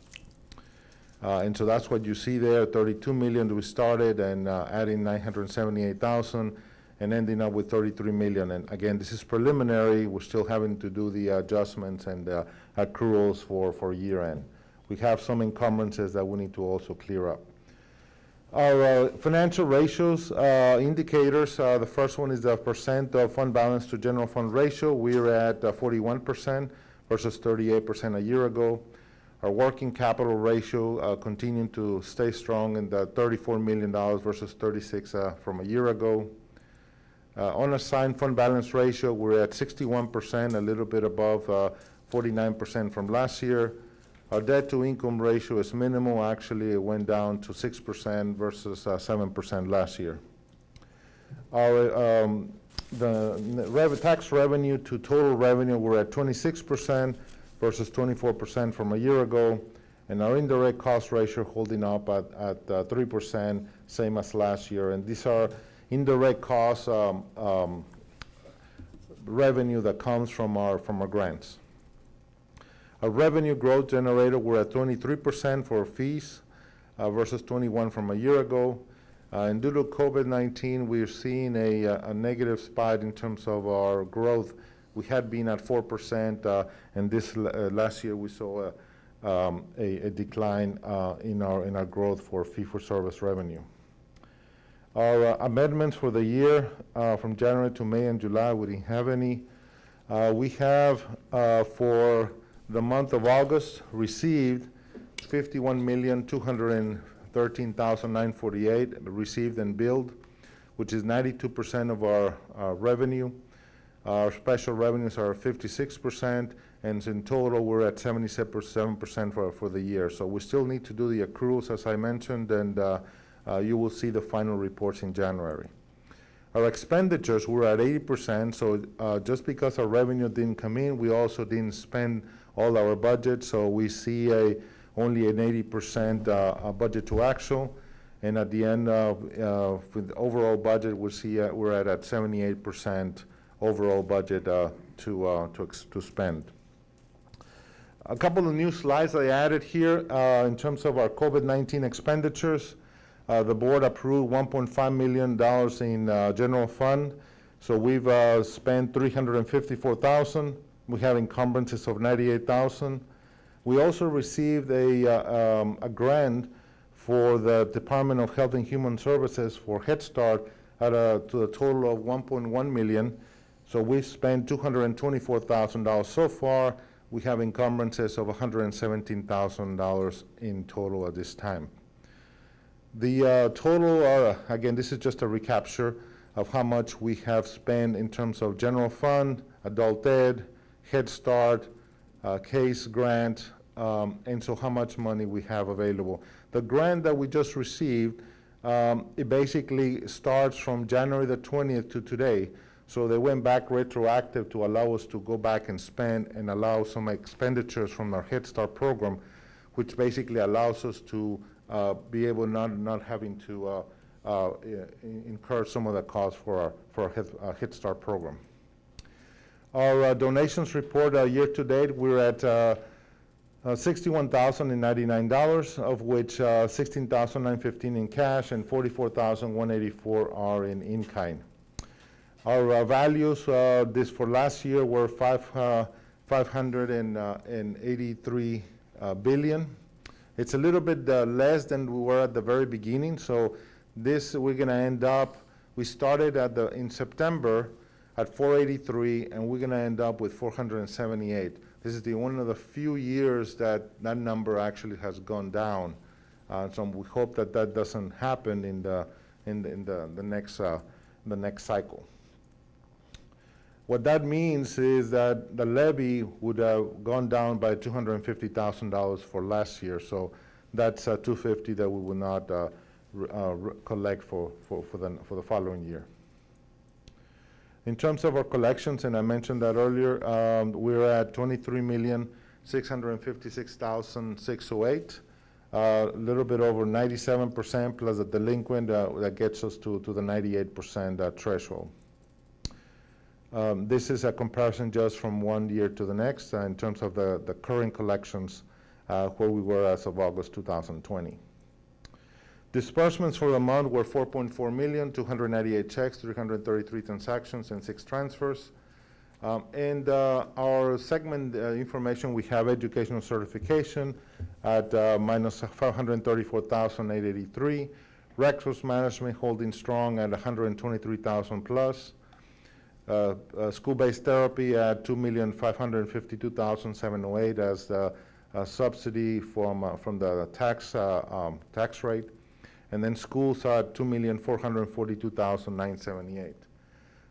And so that's what you see there, $32 million we started and adding $978,000. And ending up with $33 million. And again, this is preliminary. We're still having to do the adjustments and accruals for year end. We have some encumbrances that we need to also clear up. Our financial ratios, indicators, the first one is the percent of fund balance to general fund ratio. We're at 41% versus 38% a year ago. Our working capital ratio continuing to stay strong in the $34 million versus 36 from a year ago. Unassigned fund balance ratio, we're at 61%, a little bit above 49% from last year. Our debt to income ratio is minimal. Actually, it went down to 6% versus 7% last year. Our tax revenue to total revenue, we're at 26% versus 24% from a year ago. And our indirect cost ratio holding up at 3%, same as last year. And these are indirect costs, revenue that comes from our grants. Our revenue growth generated, we're at 23% for fees, versus 21 from a year ago. And due to COVID-19, we're seeing a negative spike in terms of our growth. We had been at 4%, and this last year we saw a decline in our growth for fee-for-service revenue. Our amendments for the year from January to May and July, we didn't have any. We have, for the month of August, received $51,213,948 received and billed, which is 92% of our revenue. Our special revenues are 56%, and in total, we're at 77% for the year. So we still need to do the accruals, as I mentioned, and you will see the final reports in January. Our expenditures were at 80%, so just because our revenue didn't come in, we also didn't spend all our budget, so we see only an 80% budget to actual, and at the end with the overall budget, we're at 78% overall budget to spend. A couple of new slides I added here in terms of our COVID-19 expenditures. The board approved $1.5 million in general fund, so we've spent $354,000. We have encumbrances of $98,000. We also received a grant for the Department of Health and Human Services for Head Start to a total of $1.1 million. So we've spent $224,000 so far. We have encumbrances of $117,000 in total at this time. The total, again, this is just a recapture of how much we have spent in terms of general fund, adult ed, Head Start, CASE grant, and so how much money we have available. The grant that we just received, it basically starts from January the 20th to today. So they went back retroactive to allow us to go back and spend and allow some expenditures from our Head Start program, which basically allows us to be able not having to incur some of the costs for our Head Start program. Our donations report year to date, we're at $61,099, of which $16,915 in cash and $44,184 are in kind. Our values this for last year were $583 billion. It's a little bit less than we were at the very beginning. So this we're going to end up. We started in September at 483, and we're going to end up with 478. This is one of the few years that number actually has gone down. So we hope that doesn't happen in the next cycle. What that means is that the levy would have gone down by $250,000 for last year. So that's $250,000 that we will not collect for the following year. In terms of our collections, and I mentioned that earlier, we're at $23,656,608, a little bit over 97% plus the delinquent that gets us to the 98% threshold. This is a comparison just from one year to the next in terms of the current collections where we were as of August 2020. Disbursements for the month were $4.4 million, 298 checks, 333 transactions, and 6 transfers. And our segment information, we have educational certification at minus $534,883. Records management holding strong at $123,000 plus. School-based therapy at $2,552,708 as the subsidy from the tax rate. And then schools are at $2,442,978.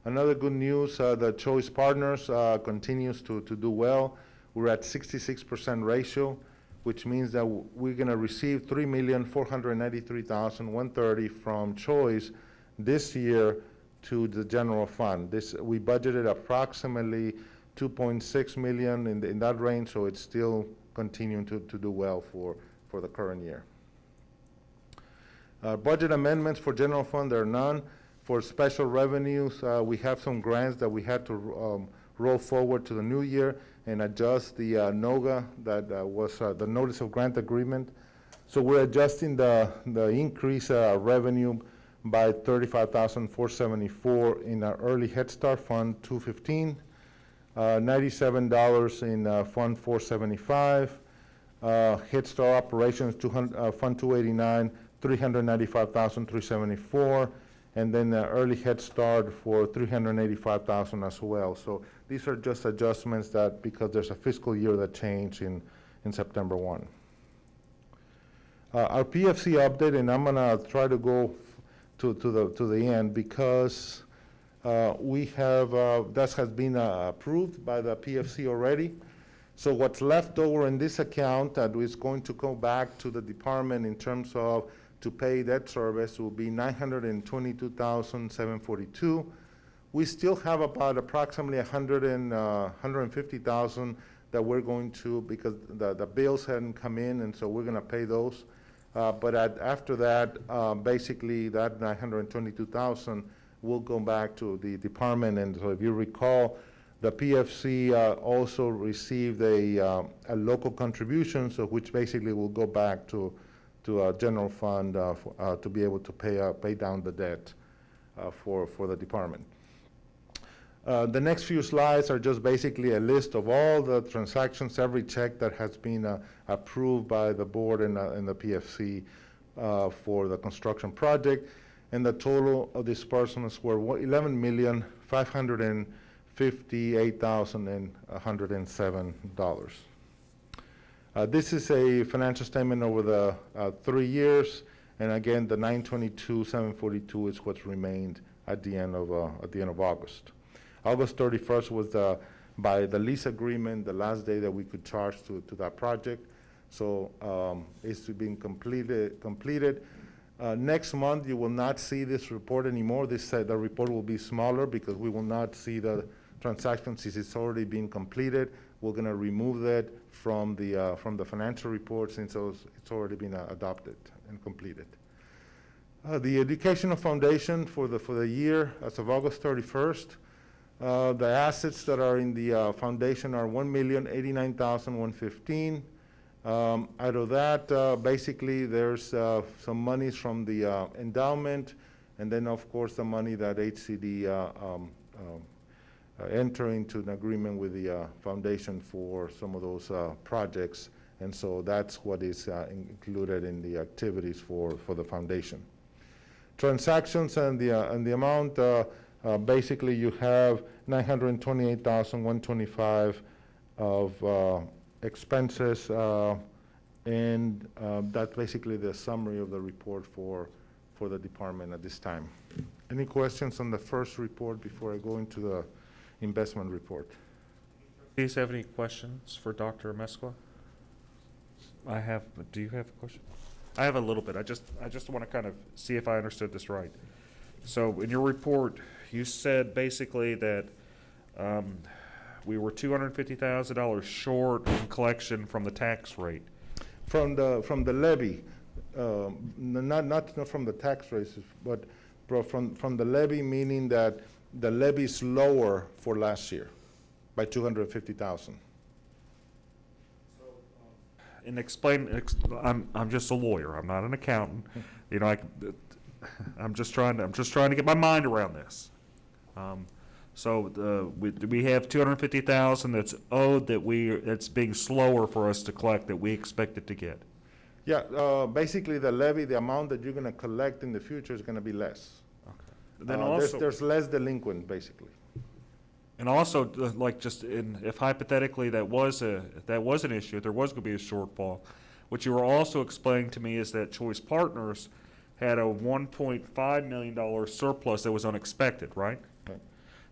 Another good news, the Choice Partners continues to do well. We're at 66% ratio, which means that we're going to receive $3,493,130 from Choice this year to the general fund. We budgeted approximately $2.6 million in that range, so it's still continuing to do well for the current year. Budget amendments for general fund, there are none. For special revenues, we have some grants that we had to roll forward to the new year and adjust the NOGA that was the Notice of Grant Agreement So we're adjusting the increase revenue by $35,474 in our early Head Start Fund 215, $97 in Fund 475, Head Start Operations Fund 289, $395,374, and then early Head Start for $385,000 as well. So these are just adjustments that because there's a fiscal year that changed in September 1. Our PFC update, and I'm gonna try to go to the end because we have that has been approved by the PFC already. So what's left over in this account that is going to go back to the department in terms of to pay debt service will be $922,742. We still have about approximately $150,000 that we're going to, because the bills hadn't come in, and so we're gonna pay those. But after that, basically that $922,000 will go back to the department. And so if you recall, the PFC also received a local contribution, so which basically will go back to a general fund to be able to pay down the debt for the department. The next few slides are just basically a list of all the transactions, every check that has been approved by the board and the PFC for the construction project. And the total of disbursements were $11,558,107. This is a financial statement over the 3 years, and again, the $922,742 is what's remained at the end of August. August 31st was by the lease agreement, the last day that we could charge to that project. So it's been completed. Next month, you will not see this report anymore. The report will be smaller because we will not see the transaction since it's already been completed. We're going to remove that from the financial report since it's already been adopted and completed. The educational foundation for the year as of August 31st, the assets that are in the foundation are $1,089,115. Out of that, basically, there's some monies from the endowment, and then, of course, the money that HCDE enter into an agreement with the foundation for some of those projects, and so that's what is included in the activities for the foundation. Transactions and the amount. Basically, you have $928,125 of expenses, and that's basically the summary of the report for the department at this time. Any questions on the first report before I go into the investment report? Do you have any questions for Dr. Mescua? Do you have a question? I have a little bit. I just want to kind of see if I understood this right. So in your report, you said basically that we were $250,000 short in collection from the tax rate. From the levy, not from the tax rates, but from the levy, meaning that the levy is lower for last year by $250,000. And I'm just a lawyer. I'm not an accountant. You know, I'm just trying to get my mind around this. So we have $250,000 that's owed that's being slower for us to collect that we expected to get. Yeah, basically the levy, the amount that you're going to collect in the future is going to be less. Okay. Then also there's less delinquent basically. And also, like if hypothetically that was an issue, if there was going to be a shortfall, what you were also explaining to me is that Choice Partners had a $1.5 million surplus that was unexpected, right? Okay.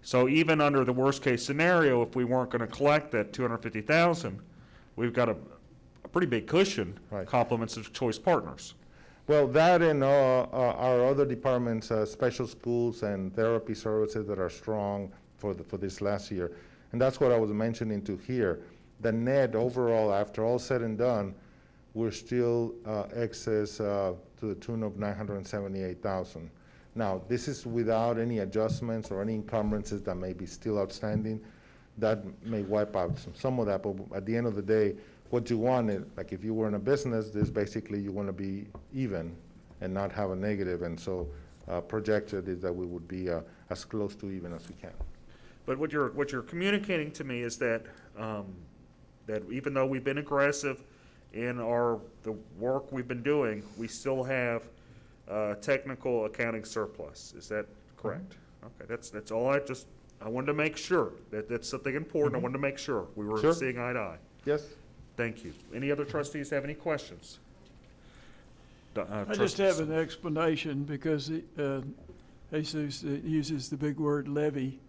So even under the worst case scenario, if we weren't going to collect that $250,000, we've got a pretty big cushion. Right. Compliments of Choice Partners. Well, that and our other departments, special schools and therapy services that are strong for this last year, and that's what I was mentioning to here. The net overall, after all said and done, we're still excess to the tune of $978,000. Now, this is without any adjustments or any encumbrances that may be still outstanding. That may wipe out some of that, but at the end of the day, what you want is, like if you were in a business, this basically you want to be even and not have a negative, and so projected is that we would be as close to even as we can. But what you're communicating to me is that that even though we've been aggressive in the work we've been doing, we still have technical accounting surplus. Is that correct? Okay, that's all. I wanted to make sure that that's something important. I wanted to make sure we were Sure. seeing eye to eye. Yes? Thank you. Any other trustees have any questions? I just have an explanation because Jesus uses the big word levy.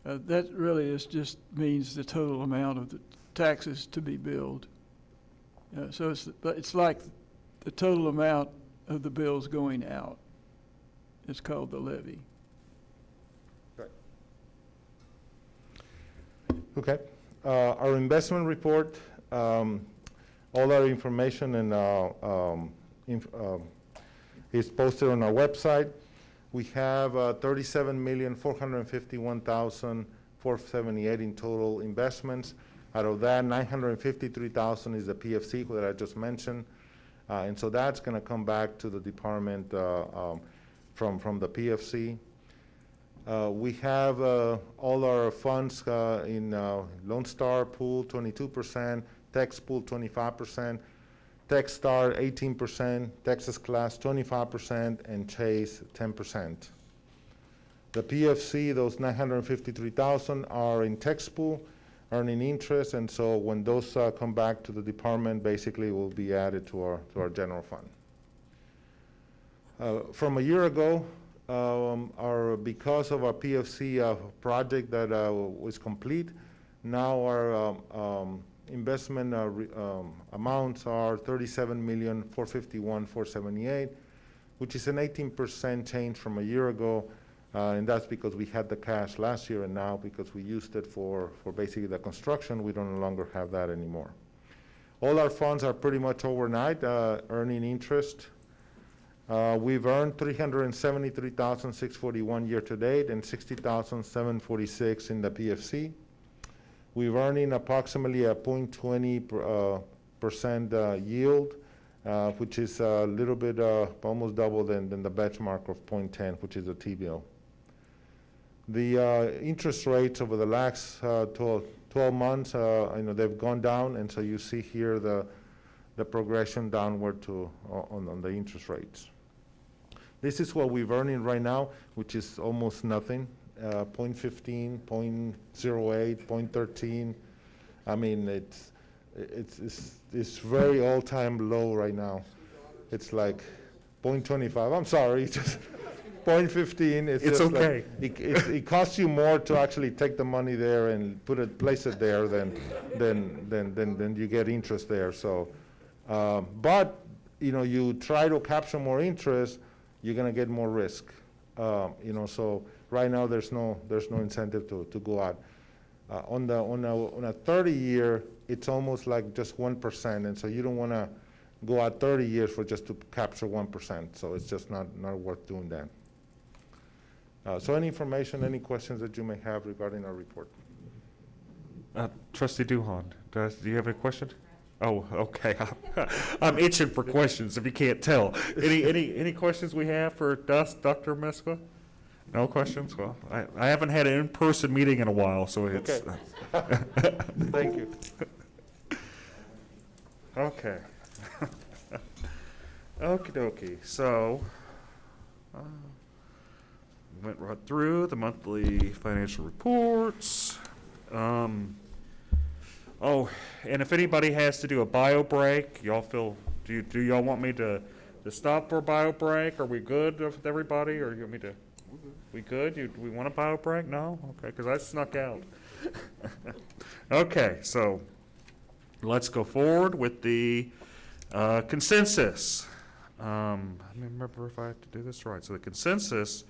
That really just means the total amount of the taxes to be billed. So it's like the total amount of the bills going out. It's called the levy. Okay. Our investment report, all our information and is posted on our website. We have 37,451,478 in total investments. Out of that, 953,000 is the PFC that I just mentioned, and so that's going to come back to the department from the PFC. We have all our funds in Lone Star Pool 22%, Tex Pool 25%, Techstar 18%, Texas Class 25%, and Chase 10%. The PFC, those 953,000 are in Tex Pool, earning interest, and so when those come back to the department, basically will be added to our general fund. From a year ago, because of our PFC project that was complete, now our investment amounts are 37,451,478, which is an 18% change from a year ago, and that's because we had the cash last year, and now because we used it for basically the construction, we don't no longer have that anymore. All our funds are pretty much overnight, earning interest. We've earned $373,641 year to date and $60,746 in the PFC. We're earning approximately a 0.20% yield, which is a little bit almost double than the benchmark of 0.10, which is a T-bill. The interest rates over the last 12 months, they've gone down, and so you see here the progression downward on the interest rates. This is what we're earning right now, which is almost nothing, 0.15, 0.08, 0.13. I mean, it's very all-time low right now. It's like 0.25. I'm sorry, just 0.15. It's okay. Like, it costs you more to actually take the money there and place it there than you get interest there. So, but you try to capture more interest, you're going to get more risk. So right now there's no incentive to go out. On a 30-year, it's almost like just 1%, and so you don't want to go out 30 years for just to capture 1%. So it's just not worth doing that. So any information, any questions that you may have regarding our report? Trustee Duhon, do you have a question? Oh, okay. I'm itching for questions, if you can't tell. Any questions we have for Dr. Mesqua? No questions? Well, I haven't had an in-person meeting in a while, so it's... Okay. Thank you. Okay. Okie dokie. So, we went right through the monthly financial reports. Oh, and if anybody has to do a bio break, y'all feel, do y'all want me to stop for a bio break? Are we good with everybody, or you want me to? We good? Do we want a bio break? No? Okay, because I snuck out. Okay, so let's go forward with the consensus. Let me remember if I have to do this right. So the consensus,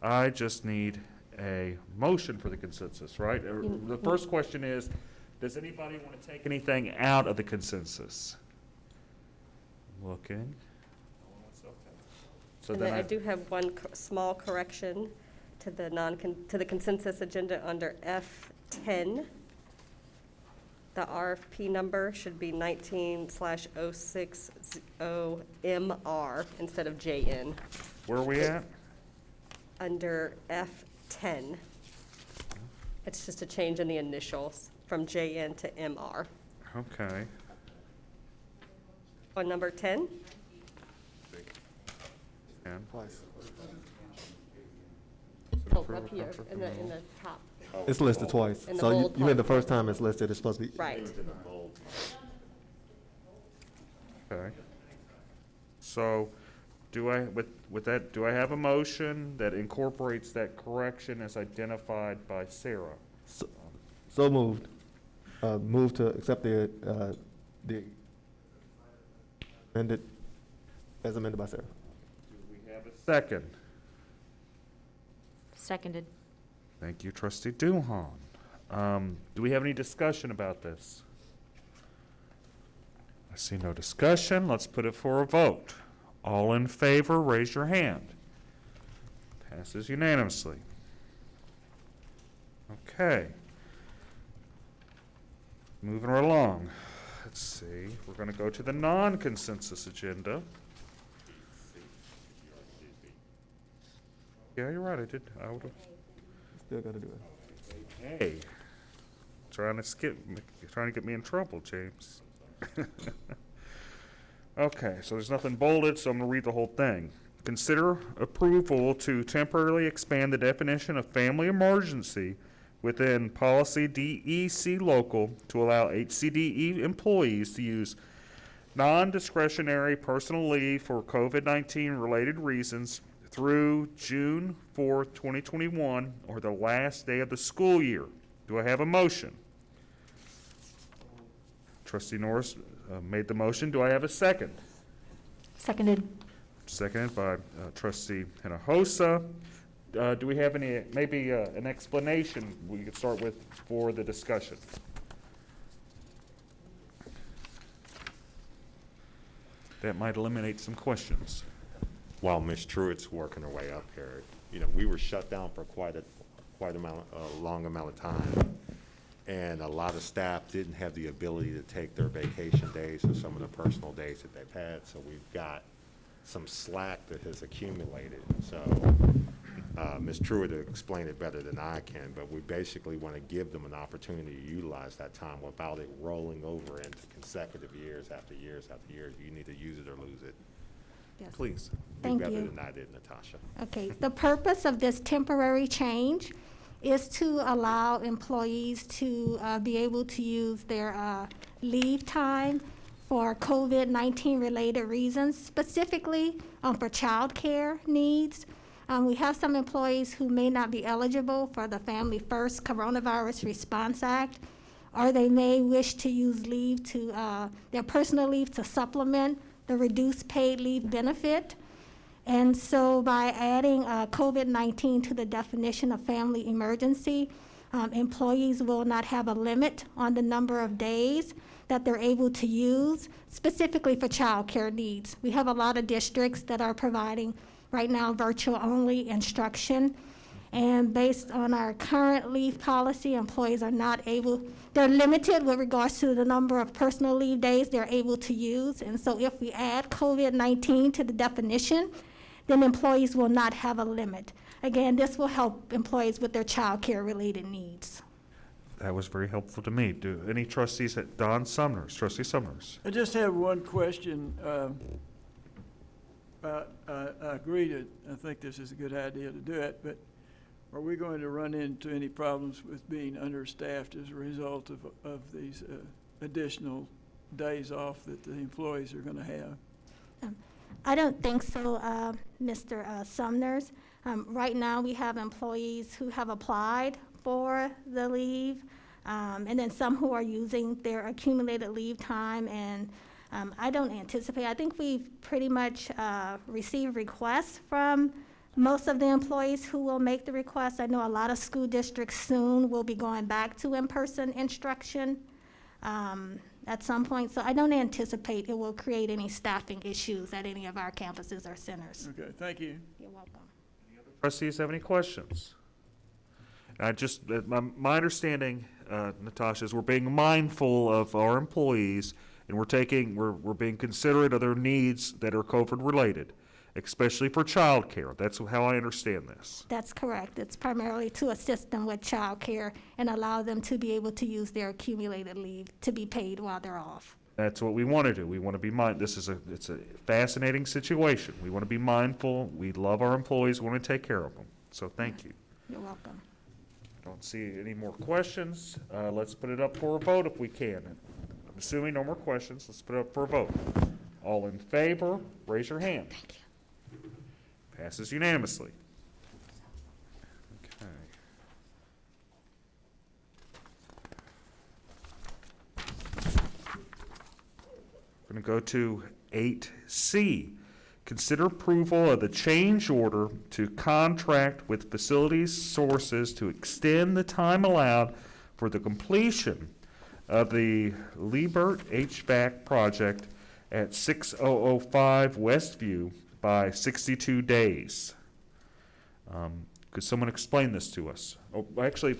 I just need a motion for the consensus, right? The first question is, does anybody want to take anything out of the consensus? Looking. So And then then I do have one small correction to the consensus agenda under F10. The RFP number should be 19/060MR instead of JN, Where are we at? under F10. It's just a change in the initials from JN to MR. Okay. On number 10, And oh, up here, in the top, It's listed twice. In the So bold you mean the part. first time it's listed, it's supposed to be. right. Okay. So, with that, do I have a motion that incorporates that correction as identified by Sarah? So moved. Move to accept the amended, as amended by Sarah. Do we have a second? Seconded. Thank you, Trustee Duhon. Do we have any discussion about this? I see no discussion. Let's put it for a vote. All in favor, raise your hand. Passes unanimously. Okay. Moving right along. Let's see. We're going to go to the non-consensus agenda. Yeah, you're right. I would have. Still got to do it. Hey, trying to get me in trouble, James. Okay, so there's nothing bolded, so I'm going to read the whole thing. Consider approval to temporarily expand the definition of family emergency within policy DEC local to allow HCDE employees to use non-discretionary personal leave for COVID-19 related reasons through June 4th, 2021, or the last day of the school year. Do I have a motion? Trustee Norris made the motion. Do I have a second? Seconded. Seconded by Trustee Hinojosa. Do we have any, maybe an explanation we could start with for the discussion? That might eliminate some questions. While Ms. Truitt's working her way up here, we were shut down for quite a long amount of time. And a lot of staff didn't have the ability to take their vacation days or some of the personal days that they've had. So we've got some slack that has accumulated. So Ms. Truitt explained it better than I can, but we basically want to give them an opportunity to utilize that time without it rolling over into consecutive years after years after years. You need to use it or lose it. Yes. Please. Thank Do better you. than I did, Natasha. Okay, the purpose of this temporary change is to allow employees to be able to use their leave time for COVID-19 related reasons, specifically for childcare needs. We have some employees who may not be eligible for the Family First Coronavirus Response Act, or they may wish to use leave to their personal leave to supplement the reduced paid leave benefit. And so by adding COVID-19 to the definition of family emergency, employees will not have a limit on the number of days that they're able to use, specifically for child care needs. We have a lot of districts that are providing right now virtual only instruction. And based on our current leave policy, employees are not able, they're limited with regards to the number of personal leave days they're able to use. And so if we add COVID-19 to the definition, then employees will not have a limit. Again, this will help employees with their child care related needs. That was very helpful to me. Do any trustees, Trustee Summers? I just have one question. I agree that I think this is a good idea to do it, but are we going to run into any problems with being understaffed as a result of these additional days off that the employees are going to have? I don't think so, Mr. Sumners. Right now, we have employees who have applied for the leave, and then some who are using their accumulated leave time, and I don't anticipate. I think we've pretty much received requests from most of the employees who will make the request. I know a lot of school districts soon will be going back to in-person instruction at some point, so I don't anticipate it will create any staffing issues at any of our campuses or centers. Okay, thank you. You're welcome. Trustees have any questions? my understanding, Natasha, is we're being mindful of our employees, and we're being considerate of their needs that are COVID-related, especially for childcare. That's how I understand this. That's correct. It's primarily to assist them with childcare and allow them to be able to use their accumulated leave to be paid while they're off. That's what we want to do. We want to be it's a fascinating situation. We want to be mindful. We love our employees. We want to take care of them. So thank you. You're welcome. Don't see any more questions. Let's put it up for a vote if we can. I'm assuming no more questions. Let's put it up for a vote. All in favor, raise your hand. Thank you. Passes unanimously. Okay. We're going to go to 8C. Consider approval of the change order to contract with Facilities Sources to extend the time allowed for the completion of the Liebert HVAC project at 6005 Westview by 62 days. Could someone explain this to us? Oh, actually,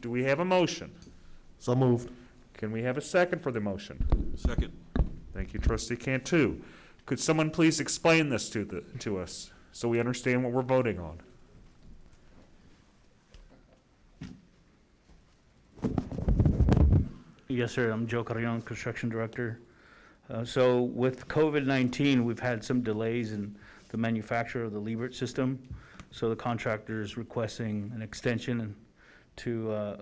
do we have a motion? So moved. Can we have a second for the motion? Second. Thank you, Trustee Cantu. Could someone please explain this to us so we understand what we're voting on? Yes, sir. I'm Joe Carrion, Construction Director. So with COVID-19, we've had some delays in the manufacture of the Liebert system. So the contractor is requesting an extension to,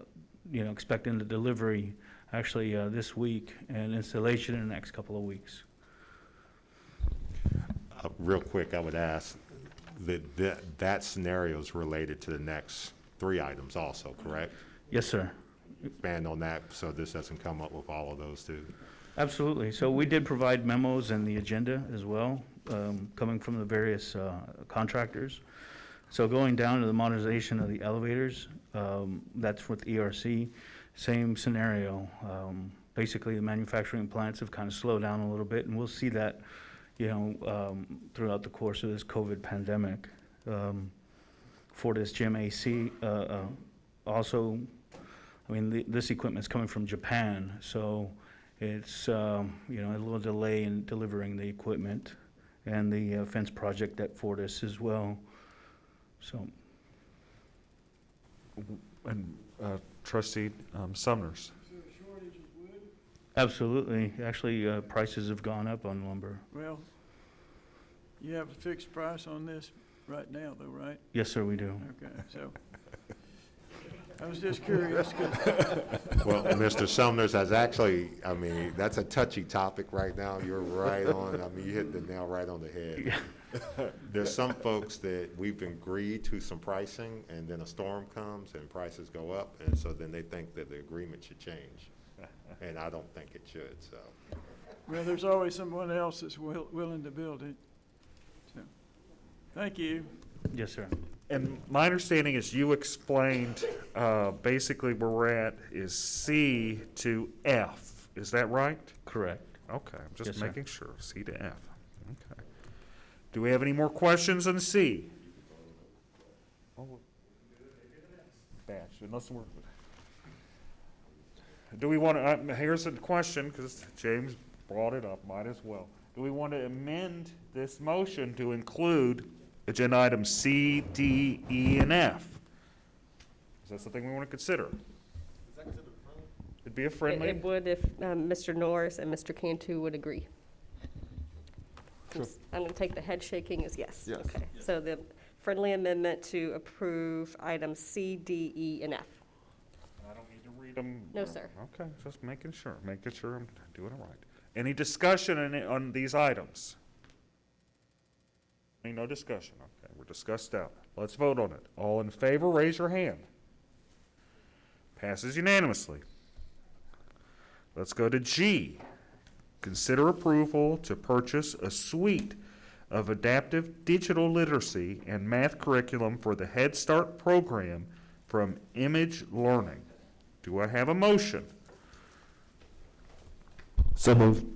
expecting the delivery actually this week and installation in the next couple of weeks. Real quick, I would ask that scenario is related to the next 3 items also, correct? Yes, sir. Expand on that so this doesn't come up with all of those too. Absolutely. So we did provide memos and the agenda as well, coming from the various contractors. So going down to the modernization of the elevators, that's with ERC, same scenario. Basically, the manufacturing plants have kind of slowed down a little bit, and we'll see that, throughout the course of this COVID pandemic. For this gym AC, also, this equipment's coming from Japan, so it's, a little delay in delivering the equipment and the fence project at Fortis as well. So, And Trustee Sumners. Is there a shortage of wood? absolutely. Actually, prices have gone up on lumber. Well, you have a fixed price on this right now, though, right? Yes, sir, we do. Okay, so I was just curious. Well, Mr. Sumners, that's actually, that's a touchy topic right now. You're right on, you hit the nail right on the head. There's some folks that we've agreed to some pricing, and then a storm comes and prices go up, and so then they think that the agreement should change. And I don't think it should, so. Well, there's always someone else that's willing to build it. So, thank you. Yes, sir. And my understanding is you explained basically where we're at is C to F. Is that right? Correct. Okay, I'm Yes, just sir. making sure. C to F. Okay. Do we have any more questions on C? Batch, unless we're. Do we want to, here's a question, because James brought it up, might as well. Do we want to amend this motion to include agenda items C, D, E, and F? Is that something we want to consider? It'd be a friendly. It would if Mr. Norris and Mr. Cantu would agree. Sure. I'm going to take the head shaking as yes. Yes. Okay, so the friendly amendment to approve items C, D, E, and F. I don't need to read them. No, sir. Okay, just making sure I'm doing it right. Any discussion on these items? No discussion. Okay, we're discussed out. Let's vote on it. All in favor, raise your hand. Passes unanimously. Let's go to G. Consider approval to purchase a suite of adaptive digital literacy and math curriculum for the Head Start program from Image Learning. Do I have a motion? So moved.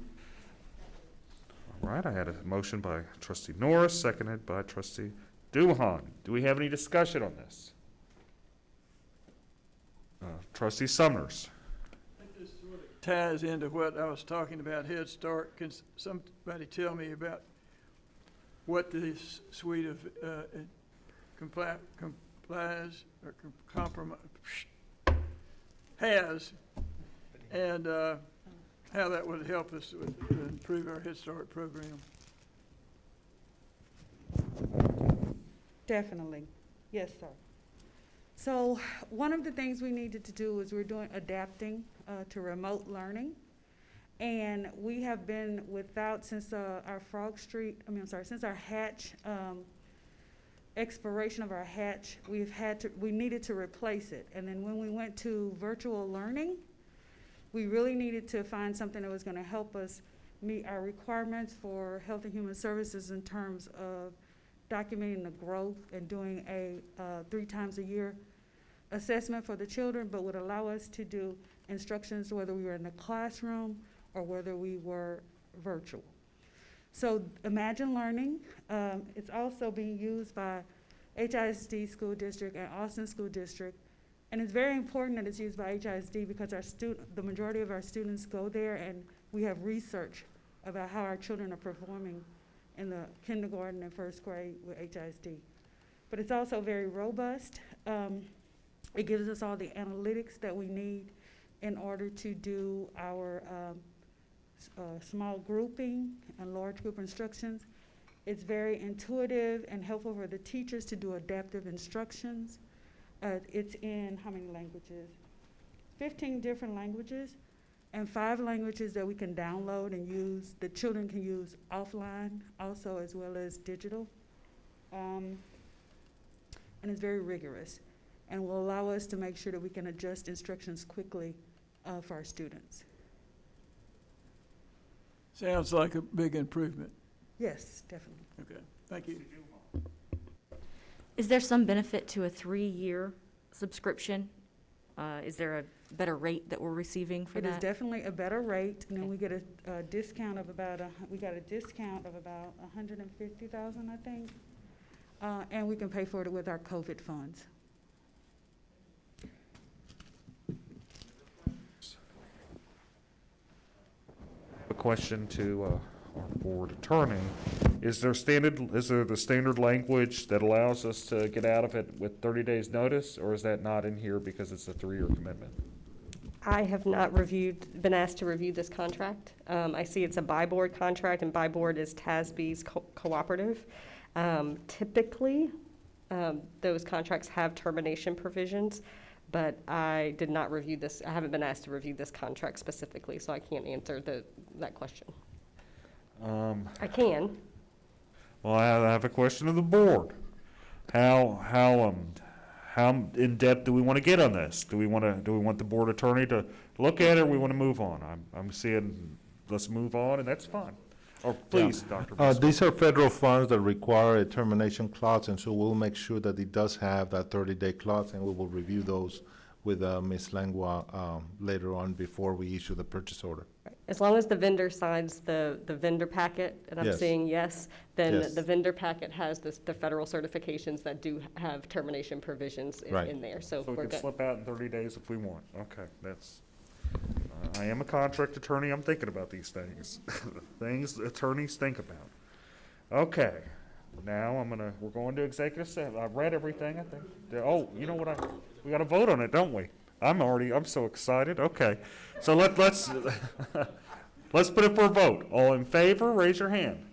All right, I had a motion by Trustee Norris, seconded by Trustee Duhan. Do we have any discussion on this? Trustee Sumners. This sort of ties into what I was talking about Head Start. Can somebody tell me about what this suite of complies or compromise has, and how that would help us improve our Head Start program? Definitely. Yes, sir. So one of the things we needed to do is we're doing adapting to remote learning. And we have been without, since our since our Hatch, expiration of our Hatch, we needed to replace it. And then when we went to virtual learning, we really needed to find something that was going to help us meet our requirements for Health and Human Services in terms of documenting the growth and doing a 3 times a year assessment for the children, but would allow us to do instructions whether we were in the classroom or whether we were virtual. So Imagine Learning, it's also being used by HISD School District and Austin School District. And it's very important that it's used by HISD because the majority of our students go there, and we have research about how our children are performing in the kindergarten and first grade with HISD. But it's also very robust. It gives us all the analytics that we need in order to do our small grouping and large group instructions. It's very intuitive and helpful for the teachers to do adaptive instructions. It's in how many languages? 15 different languages, and 5 languages that we can download and use, the children can use offline also, as well as digital. And it's very rigorous and will allow us to make sure that we can adjust instructions quickly for our students. Sounds like a big improvement. Yes, definitely. Okay, thank you. Is there some benefit to a 3-year subscription? Is there a better rate that we're receiving for It that? is definitely a better rate, and then we get a discount of about, we got a discount of about $150,000, I think. And we can pay for it with our COVID funds. A question to our board attorney. Is there the standard language that allows us to get out of it with 30 days notice, or is that not in here because it's a 3-year commitment? I have not been asked to review this contract. I see it's a by-board contract, and by-board is TASB's cooperative. Typically, those contracts have termination provisions, but I did not review this. I haven't been asked to review this contract specifically, so I can't answer that question. I can. Well, I have a question of the board. How in depth do we want to get on this? Do we want the board attorney to look at it, or we want to move on? I'm seeing let's move on, and that's fine. Or please, Dr. Bismarck. These are federal funds that require a termination clause, and so we'll make sure that it does have that 30-day clause, and we will review those with Ms. Langua later on before we issue the purchase order. As long as the vendor signs the vendor packet, and I'm Yes. saying yes, then Yes. the vendor packet has the federal certifications that do have termination provisions Right. in there, so So we we're can good. slip out in 30 days if we want. Okay, that's, I am a contract attorney, I'm thinking about these things. Things attorneys think about. Okay, now we're going to executive session. I've read everything, I think. Oh, you know what, we got to vote on it, don't we? I'm so excited. Okay, so let's let's put it for a vote. All in favor, raise your hand.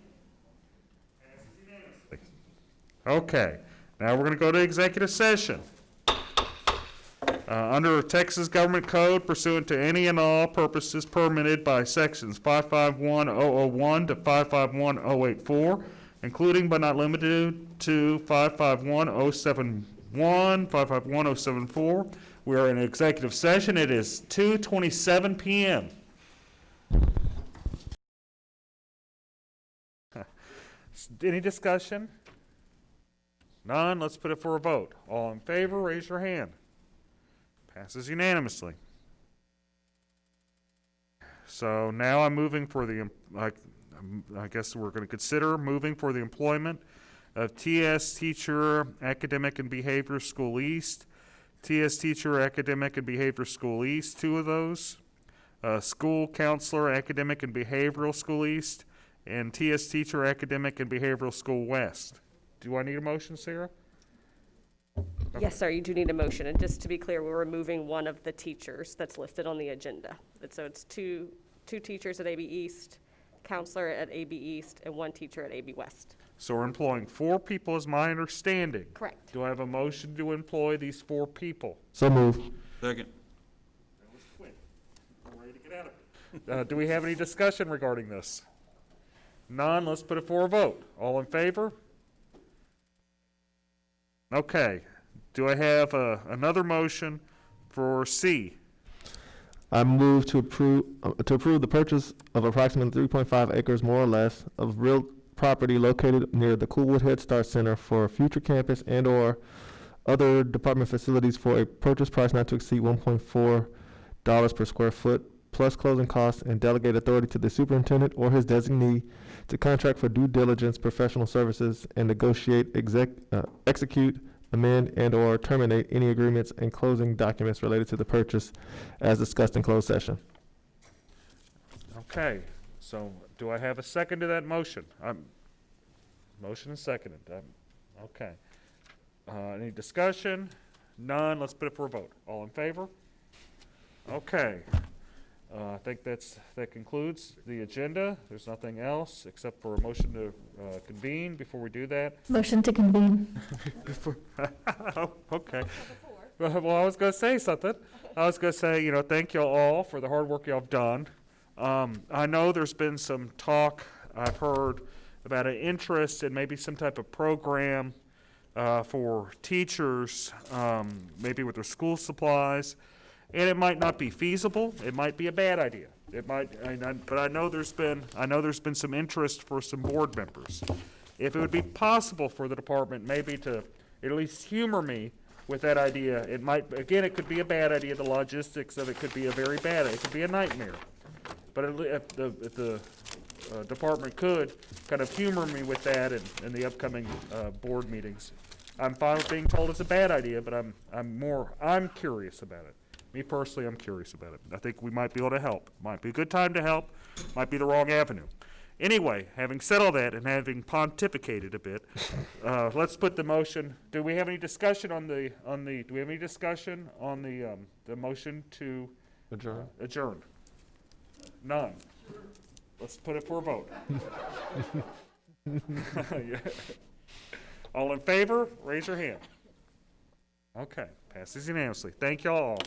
Okay, now we're going to go to executive session. Under Texas Government Code, pursuant to any and all purposes permitted by sections 551001 to 551084, including but not limited to 551071, 551074. We are in executive session. It is 2:27 p.m. Any discussion? None. Let's put it for a vote. All in favor, raise your hand. Passes unanimously. So now I'm moving for I guess we're going to consider moving for the employment of TS Teacher, Academic and Behavior School East, TS Teacher, Academic and Behavioral School East, 2 of those. School Counselor, Academic and Behavioral School East, and TS Teacher, Academic and Behavioral School West. Do I need a motion, Sarah? Yes, sir, you do need a motion, and just to be clear, we're removing one of the teachers that's listed on the agenda. And so it's two teachers at AB East, counselor at AB East, and 1 teacher at AB West. So we're employing 4 people, is my understanding. Correct. Do I have a motion to employ these 4 people? So move. Second. That was quick. We're ready to get out of it. Do we have any discussion regarding this? None. Let's put it for a vote. All in favor? Okay. Do I have another motion for C? I move to approve the purchase of approximately 3.5 acres, more or less, of real property located near the Coolwood Head Start Center for a future campus and/or other department facilities for a purchase price not to exceed $1.4 per square foot, plus closing costs, and delegate authority to the superintendent or his designee to contract for due diligence professional services and negotiate, execute, amend, and/or terminate any agreements and closing documents related to the purchase as discussed in closed session. Okay. So do I have a second to that motion? Motion is seconded. Okay. Any discussion? None. Let's put it for a vote. All in favor? Okay. I think that concludes the agenda. There's nothing else except for a motion to convene. Before we do that, Motion to convene. okay. Well, I was going to say something. I was going to say, thank you all for the hard work y'all have done. I know there's been some talk I've heard about an interest in maybe some type of program for teachers, maybe with their school supplies. And it might not be feasible. It might be a bad idea. It might, but I know there's been some interest for some board members. If it would be possible for the department maybe to at least humor me with that idea, it could be a bad idea. The logistics of it could be it could be a nightmare. But if the department could kind of humor me with that in the upcoming board meetings, I'm fine with being told it's a bad idea, but I'm curious about it. Me personally, I'm curious about it. I think we might be able to help. Might be a good time to help. Might be the wrong avenue. Anyway, having said all that and having pontificated a bit, let's put the motion. Do we have any discussion on the motion to adjourn? None. Let's put it for a vote. Yeah. All in favor, raise your hand. Okay, passes unanimously. Thank y'all all.